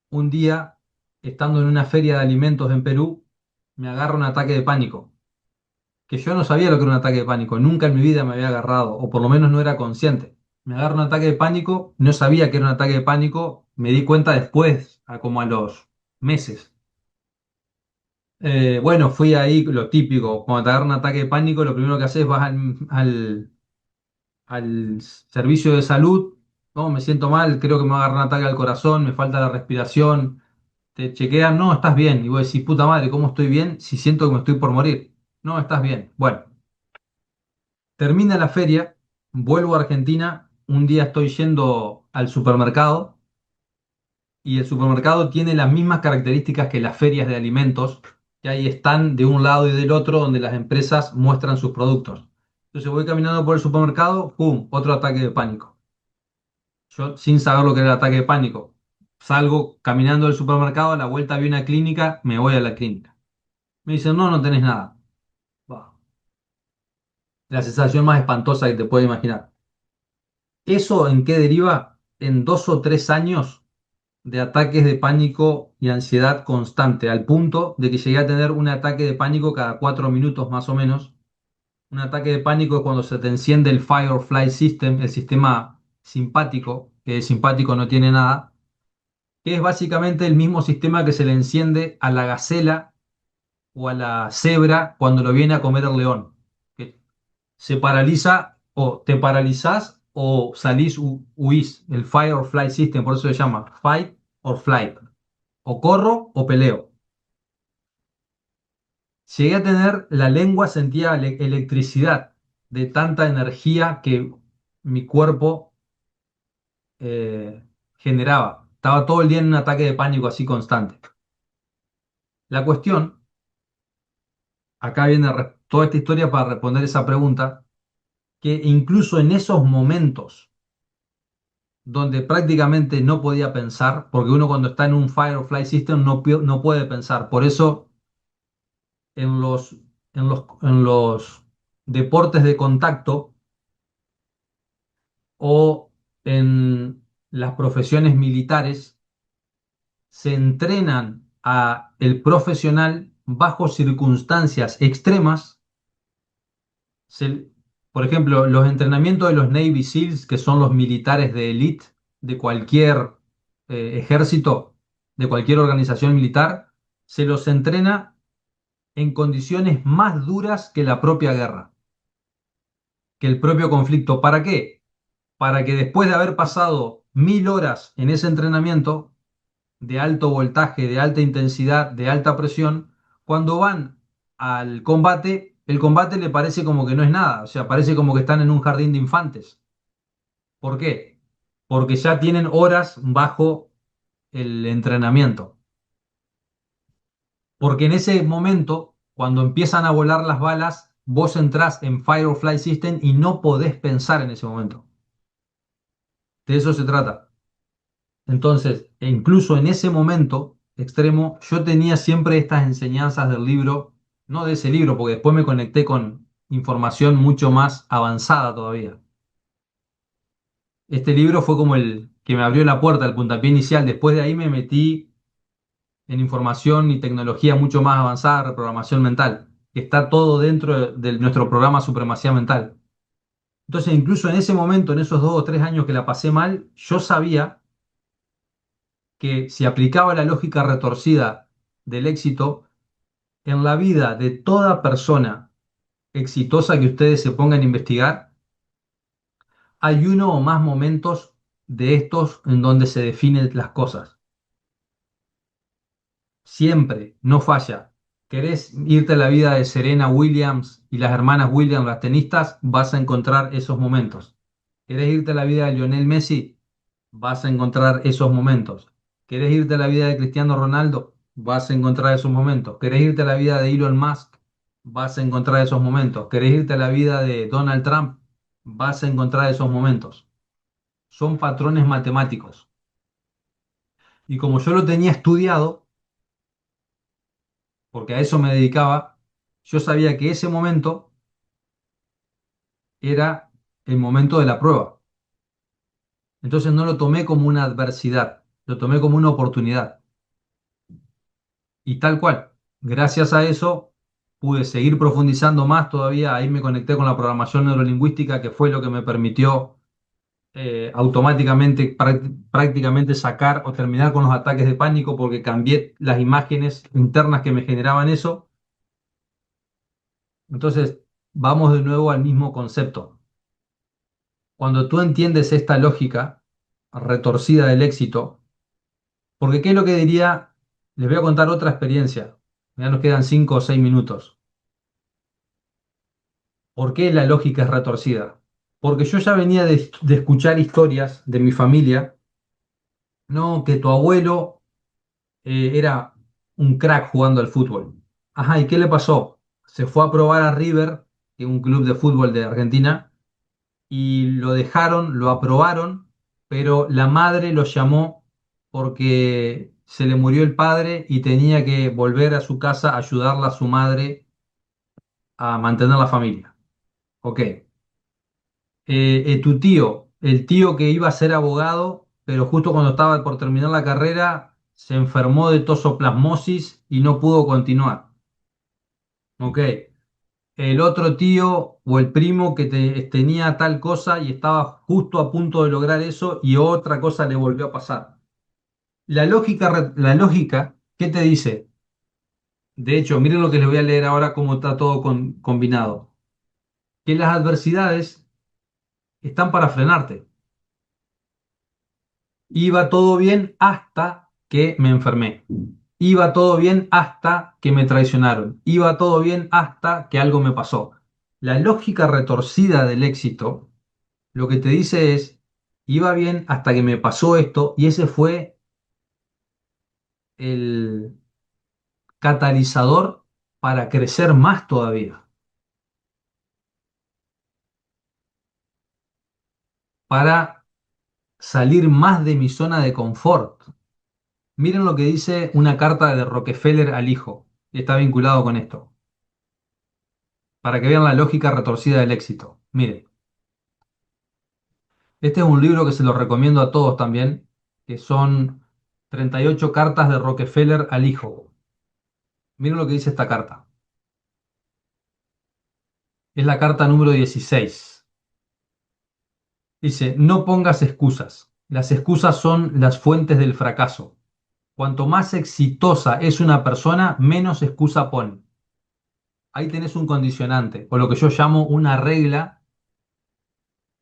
un día, estando en una feria de alimentos en Perú, me agarra un ataque de pánico, que yo no sabía lo que era un ataque de pánico, nunca en mi vida me había agarrado, o por lo menos no era consciente. Me agarra un ataque de pánico, no sabía que era un ataque de pánico, me di cuenta después, como a los meses. Bueno, fui ahí, lo típico, cuando te agarra un ataque de pánico, lo primero que haces vas al servicio de salud, no, me siento mal, creo que me va a agarrar un ataque al corazón, me falta la respiración, te chequean, no, estás bien, y vos decís, puta madre, ¿cómo estoy bien si siento que me estoy por morir? No, estás bien. Bueno, termina la feria, vuelvo a Argentina, un día estoy yendo al supermercado y el supermercado tiene las mismas características que las ferias de alimentos, que ahí están de un lado y del otro donde las empresas muestran sus productos. Entonces voy caminando por el supermercado, ¡pum! Otro ataque de pánico. Yo sin saber lo que era el ataque de pánico. Salgo caminando del supermercado, a la vuelta vi una clínica, me voy a la clínica. Me dicen, no, no tenés nada. Bah. la sensación más espantosa que te puedes imaginar. ¿Eso en qué deriva? En 2 o 3 años de ataques de pánico y ansiedad constante, al punto de que llegué a tener un ataque de pánico cada 4 minutos más o menos. Un ataque de pánico es cuando se te enciende el Fight or Flight System, el sistema simpático, que de simpático no tiene nada, que es básicamente el mismo sistema que se le enciende a la gacela o a la cebra cuando lo viene a comer el león. Que se paraliza o te paralizás o salís, huís. El Fight or Flight System, por eso se llama Fight or Flight. O corro o peleo. Llegué a tener la lengua, sentía electricidad de tanta energía que mi cuerpo eh, generaba. Estaba todo el día en un ataque de pánico así constante. La cuestión, acá viene toda esta historia para responder esa pregunta, que incluso en esos momentos donde prácticamente no podía pensar, porque uno cuando está en un Fire or Flight System no puede pensar. Por eso en los deportes de contacto o en las profesiones militares se entrenan a el profesional bajo circunstancias extremas. Se- por ejemplo, los entrenamientos de los Navy SEALs, que son los militares de élite de cualquier ejército, de cualquier organización militar, se los entrena en condiciones más duras que la propia guerra, que el propio conflicto. ¿Para qué? Para que después de haber pasado 1000 horas en ese entrenamiento, de alto voltaje, de alta intensidad, de alta presión, cuando van al combate, el combate le parece como que no es nada, o sea, parece como que están en un jardín de infantes. ¿Por qué? Porque ya tienen horas bajo el entrenamiento. Porque en ese momento, cuando empiezan a volar las balas, vos entrás en Fire or Flight System y no podés pensar en ese momento. De eso se trata. Entonces, e incluso en ese momento extremo, yo tenía siempre estas enseñanzas del libro, no de ese libro, porque después me conecté con información mucho más avanzada todavía. Este libro fue como el que me abrió la puerta, el puntapié inicial. Después de ahí me metí en información y tecnología mucho más avanzada, reprogramación mental, que está todo dentro de nuestro programa Supremacía Mental. Entonces, incluso en ese momento, en esos 2 o 3 años que la pasé mal, yo sabía que si aplicaba la lógica retorcida del éxito en la vida de toda persona exitosa que ustedes se pongan a investigar, hay uno o más momentos de estos en donde se definen las cosas. Siempre, no falla. ¿Querés irte a la vida de Serena Williams y las hermanas Williams, las tenistas? Vas a encontrar esos momentos. ¿Querés irte a la vida de Lionel Messi? Vas a encontrar esos momentos. ¿Querés irte a la vida de Cristiano Ronaldo? Vas a encontrar esos momentos. ¿Querés irte a la vida de Elon Musk? Vas a encontrar esos momentos. ¿Querés irte a la vida de Donald Trump? Vas a encontrar esos momentos. Son patrones matemáticos. Y como yo lo tenía estudiado, porque a eso me dedicaba, yo sabía que ese momento era el momento de la prueba. Entonces no lo tomé como una adversidad, lo tomé como una oportunidad. Y tal cual, gracias a eso pude seguir profundizando más todavía. Ahí me conecté con la programación neurolingüística, que fue lo que me permitió automáticamente, prácticamente sacar o terminar con los ataques de pánico, porque cambié las imágenes internas que me generaban eso. Entonces, vamos de nuevo al mismo concepto. Cuando tú entiendes esta lógica retorcida del éxito, porque ¿qué es lo que diría? Les voy a contar otra experiencia. Ya nos quedan 5 o 6 minutos. ¿Por qué la lógica es retorcida? Porque yo ya venía de escuchar historias de mi familia, no, que tu abuelo era un crack jugando al fútbol. Ajá, ¿y qué le pasó? Se fue a probar a River, que es un club de fútbol de Argentina, y lo dejaron, lo aprobaron, pero la madre lo llamó porque se le murió el padre y tenía que volver a su casa a ayudarla a su madre a mantener la familia. Ok. Tu tío, el tío que iba a ser abogado, pero justo cuando estaba por terminar la carrera, se enfermó de tosoplasmosis y no pudo continuar. Ok. El otro tío o el primo que tenía tal cosa y estaba justo a punto de lograr eso y otra cosa le volvió a pasar. La lógica, ¿qué te dice? De hecho, miren lo que les voy a leer ahora, cómo está todo combinado. Que las adversidades están para frenarte. Iba todo bien hasta que me enfermé. Iba todo bien hasta que me traicionaron. Iba todo bien hasta que algo me pasó. La lógica retorcida del éxito lo que te dice es, iba bien hasta que me pasó esto y ese fue el catalizador para crecer más todavía, para salir más de mi zona de confort. Miren lo que dice una carta de Rockefeller al hijo, y está vinculado con esto, para que vean la lógica retorcida del éxito. Miren, este es un libro que se lo recomiendo a todos también, que son 38 cartas de Rockefeller al hijo. Miren lo que dice esta carta. Es la carta número 16. Dice, no pongas excusas. Las excusas son las fuentes del fracaso. Cuanto más exitosa es una persona, menos excusa pone. Ahí tenés un condicionante, o lo que yo llamo una regla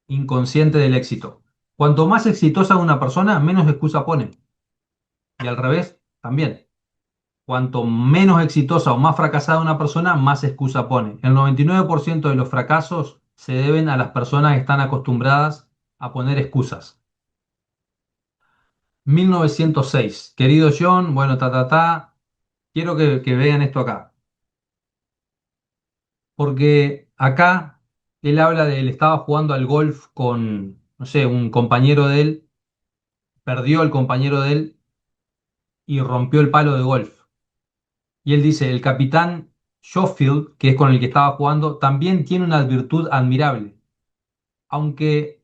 inconsciente del éxito. Cuanto más exitosa una persona, menos excusa pone. Y al revés, también. Cuanto menos exitosa o más fracasada una persona, más excusa pone. El 99% de los fracasos se deben a las personas que están acostumbradas a poner excusas. 1906. Querido John, bueno, quiero que vean esto acá. Porque acá él habla de él estaba jugando al golf con, no sé, un compañero de él, perdió el compañero de él y rompió el palo de golf. Y él dice, el capitán Schofield, que es con el que estaba jugando, también tiene una virtud admirable. Aunque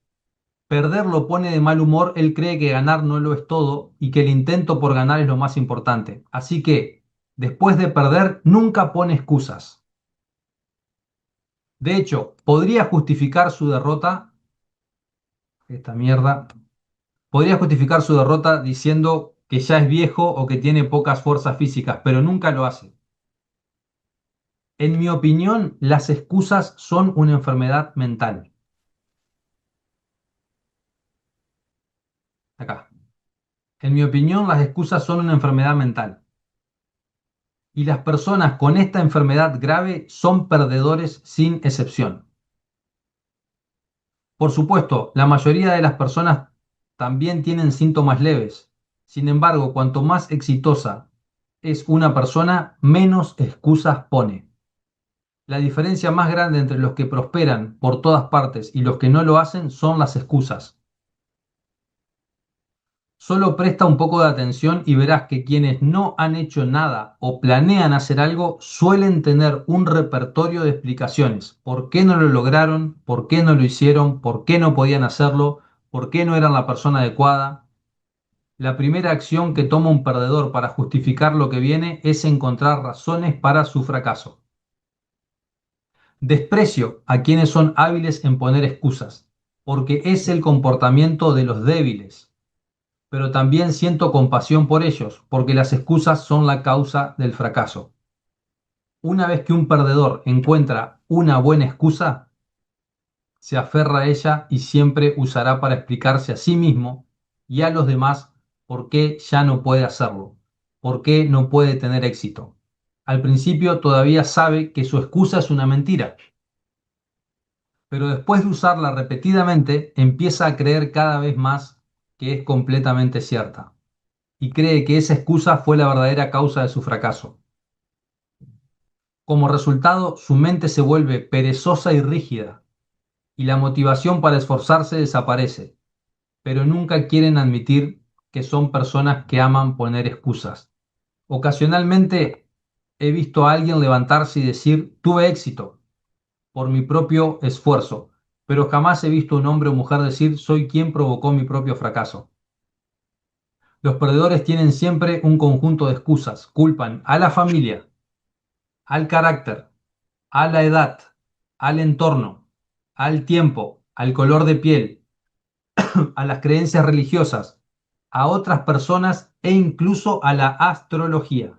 perder lo pone de mal humor, él cree que ganar no lo es todo y que el intento por ganar es lo más importante. Así que, después de perder, nunca pone excusas. De hecho, podría justificar su derrota, esta mierda, podría justificar su derrota diciendo que ya es viejo o que tiene pocas fuerzas físicas, pero nunca lo hace. En mi opinión, las excusas son una enfermedad mental. Acá. En mi opinión, las excusas son una enfermedad mental. Y las personas con esta enfermedad grave son perdedores sin excepción. Por supuesto, la mayoría de las personas también tienen síntomas leves. Sin embargo, cuanto más exitosa es una persona, menos excusas pone. La diferencia más grande entre los que prosperan por todas partes y los que no lo hacen son las excusas. Solo presta un poco de atención y verás que quienes no han hecho nada o planean hacer algo suelen tener un repertorio de explicaciones. ¿Por qué no lo lograron? ¿Por qué no lo hicieron? ¿Por qué no podían hacerlo? ¿Por qué no eran la persona adecuada? La primera acción que toma un perdedor para justificar lo que viene es encontrar razones para su fracaso. Desprecio a quienes son hábiles en poner excusas, porque es el comportamiento de los débiles, pero también siento compasión por ellos, porque las excusas son la causa del fracaso. Una vez que un perdedor encuentra una buena excusa, se aferra a ella y siempre usará para explicarse a sí mismo y a los demás por qué ya no puede hacerlo, por qué no puede tener éxito. Al principio todavía sabe que su excusa es una mentira, pero después de usarla repetidamente empieza a creer cada vez más que es completamente cierta y cree que esa excusa fue la verdadera causa de su fracaso. Como resultado, su mente se vuelve perezosa y rígida y la motivación para esforzarse desaparece, pero nunca quieren admitir que son personas que aman poner excusas. Ocasionalmente he visto a alguien levantarse y decir, tuve éxito, por mi propio esfuerzo, pero jamás he visto a un hombre o mujer decir soy quien provocó mi propio fracaso. Los perdedores tienen siempre un conjunto de excusas. Culpan a la familia, al carácter, a la edad, al entorno, al tiempo, al color de piel, a las creencias religiosas, a otras personas e incluso a la astrología.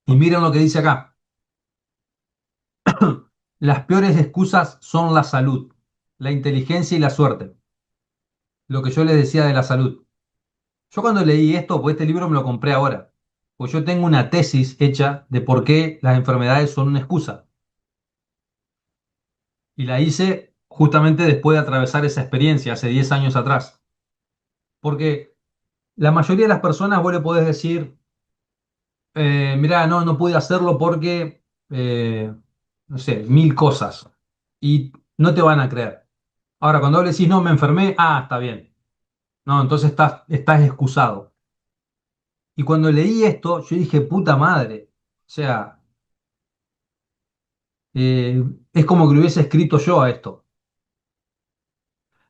Y miren lo que dice acá. Las peores excusas son la salud, la inteligencia y la suerte. Lo que yo les decía de la salud. Yo cuando leí esto, pues este libro me lo compré ahora, pues yo tengo una tesis hecha de por qué las enfermedades son una excusa. Y la hice justamente después de atravesar esa experiencia hace 10 años atrás. Porque la mayoría de las personas vos le podés decir, mirá, no pude hacerlo porque, no sé, mil cosas. Y no te van a creer. Ahora, cuando vos le decís, no, me enfermé, está bien. No, entonces estás excusado. Y cuando leí esto, yo dije, puta madre. O sea, es como que lo hubiese escrito yo a esto.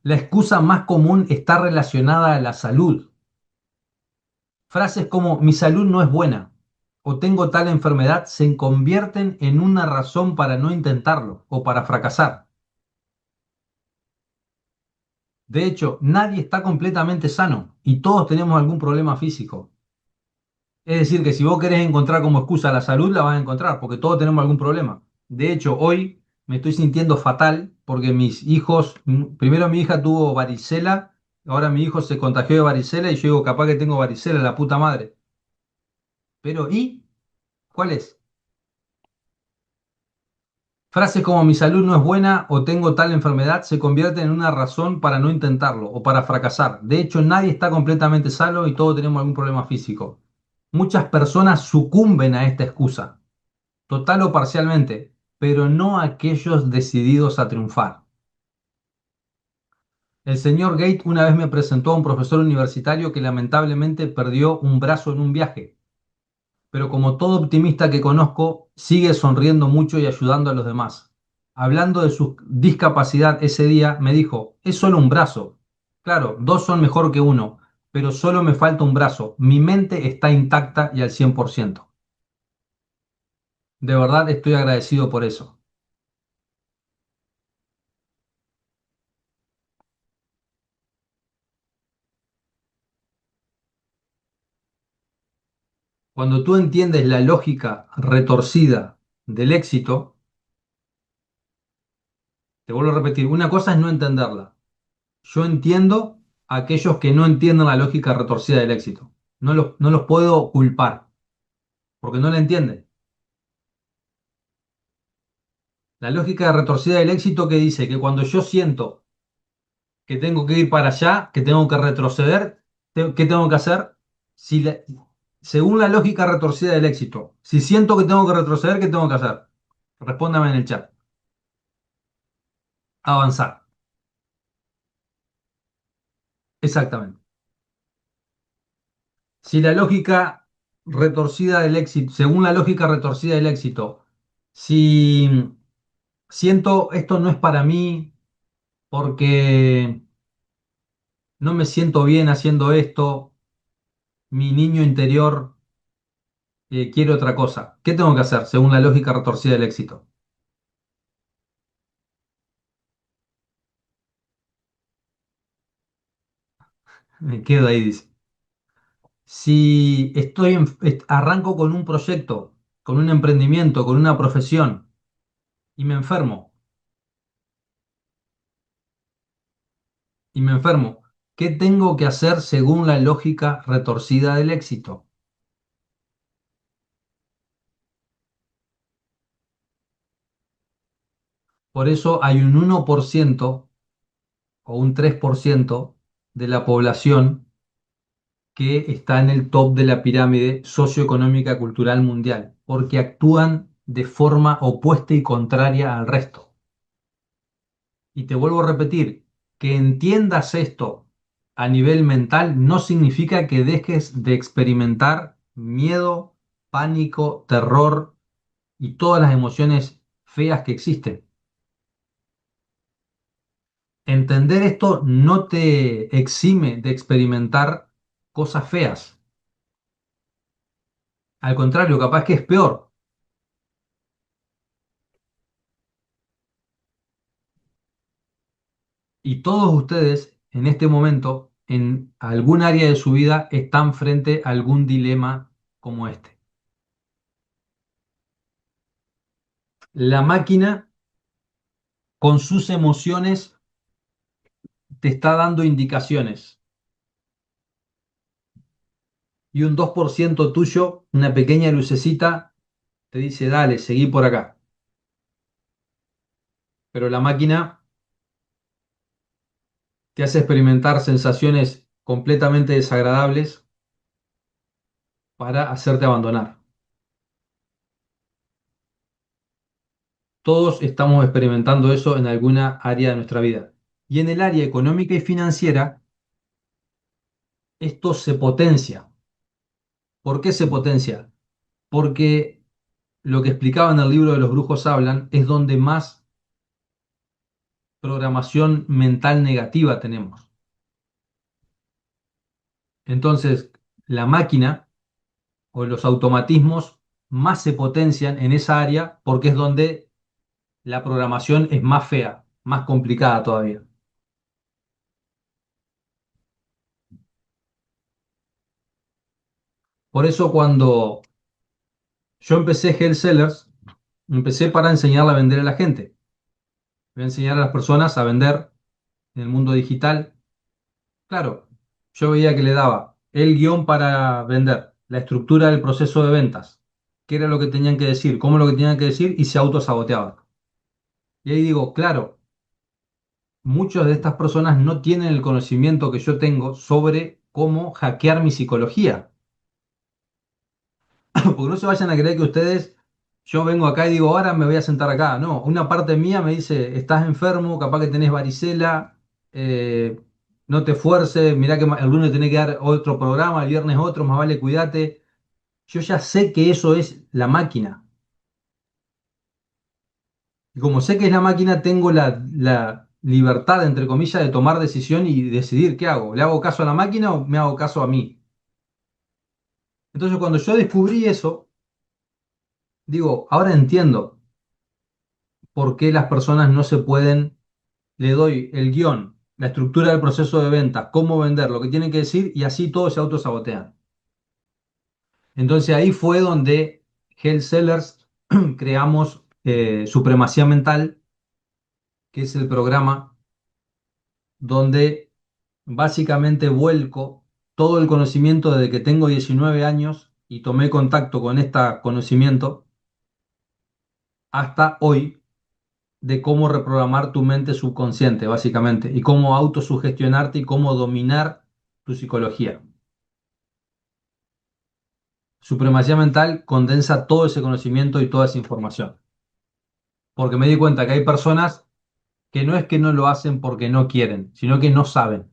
La excusa más común está relacionada a la salud. Frases como mi salud no es buena o tengo tal enfermedad se convierten en una razón para no intentarlo o para fracasar. De hecho, nadie está completamente sano y todos tenemos algún problema físico. Es decir, que si vos querés encontrar como excusa la salud, la vas a encontrar, porque todos tenemos algún problema. De hecho, hoy me estoy sintiendo fatal porque mis hijos, primero mi hija tuvo varicela, ahora mi hijo se contagió de varicela y yo digo, capaz que tengo varicela, la puta madre. Pero, ¿y cuál es? Frases como mi salud no es buena o tengo tal enfermedad se convierten en una razón para no intentarlo o para fracasar. De hecho, nadie está completamente sano y todos tenemos algún problema físico. Muchas personas sucumben a esta excusa, total o parcialmente, pero no aquellos decididos a triunfar. El señor Gate una vez me presentó a un profesor universitario que lamentablemente perdió un brazo en un viaje, pero como todo optimista que conozco, sigue sonriendo mucho y ayudando a los demás. Hablando de su discapacidad ese día, me dijo, es solo un brazo. Claro, dos son mejor que uno, pero solo me falta un brazo. Mi mente está intacta y al 100%. De verdad estoy agradecido por eso. Cuando tú entiendes la lógica retorcida del éxito, te vuelvo a repetir, una cosa es no entenderla. Yo entiendo a aquellos que no entienden la lógica retorcida del éxito. No los puedo culpar, porque no la entienden. La lógica retorcida del éxito que dice que cuando yo siento que tengo que ir para allá, que tengo que retroceder, ¿qué tengo que hacer? Si la- Según la lógica retorcida del éxito, si siento que tengo que retroceder, ¿qué tengo que hacer? Respóndame en el chat. Avanzar. Exactamente. Si la lógica retorcida del éxito, según la lógica retorcida del éxito, si siento esto no es para mí porque no me siento bien haciendo esto, mi niño interior quiere otra cosa, ¿qué tengo que hacer según la lógica retorcida del éxito? Me quedo ahí, dice. Si arranco con un proyecto, con un emprendimiento, con una profesión y me enfermo, ¿qué tengo que hacer según la lógica retorcida del éxito? Por eso hay un 1% o un 3% de la población que está en el top de la pirámide socioeconómica cultural mundial, porque actúan de forma opuesta y contraria al resto. Y te vuelvo a repetir, que entiendas esto a nivel mental no significa que dejes de experimentar miedo, pánico, terror, y todas las emociones feas que existen. Entender esto no te exime de experimentar cosas feas. Al contrario, capaz que es peor. Y todos ustedes en este momento, en algún área de su vida, están frente a algún dilema como este. La máquina, con sus emociones, te está dando indicaciones. Y un 2% tuyo, una pequeña lucecita, te dice, dale, seguí por acá. Pero la máquina te hace experimentar sensaciones completamente desagradables para hacerte abandonar. Todos estamos experimentando eso en alguna área de nuestra vida. Y en el área económica y financiera, esto se potencia. ¿Por qué se potencia? Porque lo que explicaba en el libro de los brujos hablan es donde más programación mental negativa tenemos. Entonces, la máquina o los automatismos más se potencian en esa área porque es donde la programación es más fea, más complicada todavía. Por eso cuando yo empecé Hell Sellers, empecé para enseñarle a vender a la gente. Voy a enseñar a las personas a vender en el mundo digital. Claro, yo veía que le daba el guión para vender, la estructura del proceso de ventas, qué era lo que tenían que decir, cómo lo que tenían que decir y se autosaboteaban. Y ahí digo, claro, muchas de estas personas no tienen el conocimiento que yo tengo sobre cómo hackear mi psicología. Porque no se vayan a creer que ustedes, yo vengo acá y digo, ahora me voy a sentar acá. No, una parte mía me dice, estás enfermo, capaz que tenés varicela, eh, no te esfuerces, mirá que el lunes tenés que dar otro programa, el viernes otro, más vale cuídate. Yo ya sé que eso es la máquina. Y como sé que es la máquina, tengo la libertad, entre comillas, de tomar decisión y decidir qué hago. ¿Le hago caso a la máquina o me hago caso a mí? Entonces, cuando yo descubrí eso, digo, ahora entiendo por qué las personas no se pueden, le doy el guión, la estructura del proceso de venta, cómo vender, lo que tienen que decir y así todos se autosabotean. Entonces ahí fue donde Hell Sellers creamos Supremacía Mental, que es el programa donde básicamente vuelco todo el conocimiento desde que tengo 19 años y tomé contacto con este conocimiento hasta hoy de cómo reprogramar tu mente subconsciente, básicamente, y cómo autosugestionarte y cómo dominar tu psicología. Supremacía mental condensa todo ese conocimiento y toda esa información. Porque me di cuenta que hay personas que no es que no lo hacen porque no quieren, sino que no saben.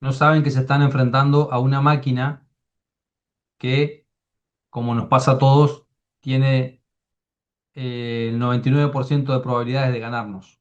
No saben que se están enfrentando a una máquina que, como nos pasa a todos, tiene el 99% de probabilidades de ganarnos.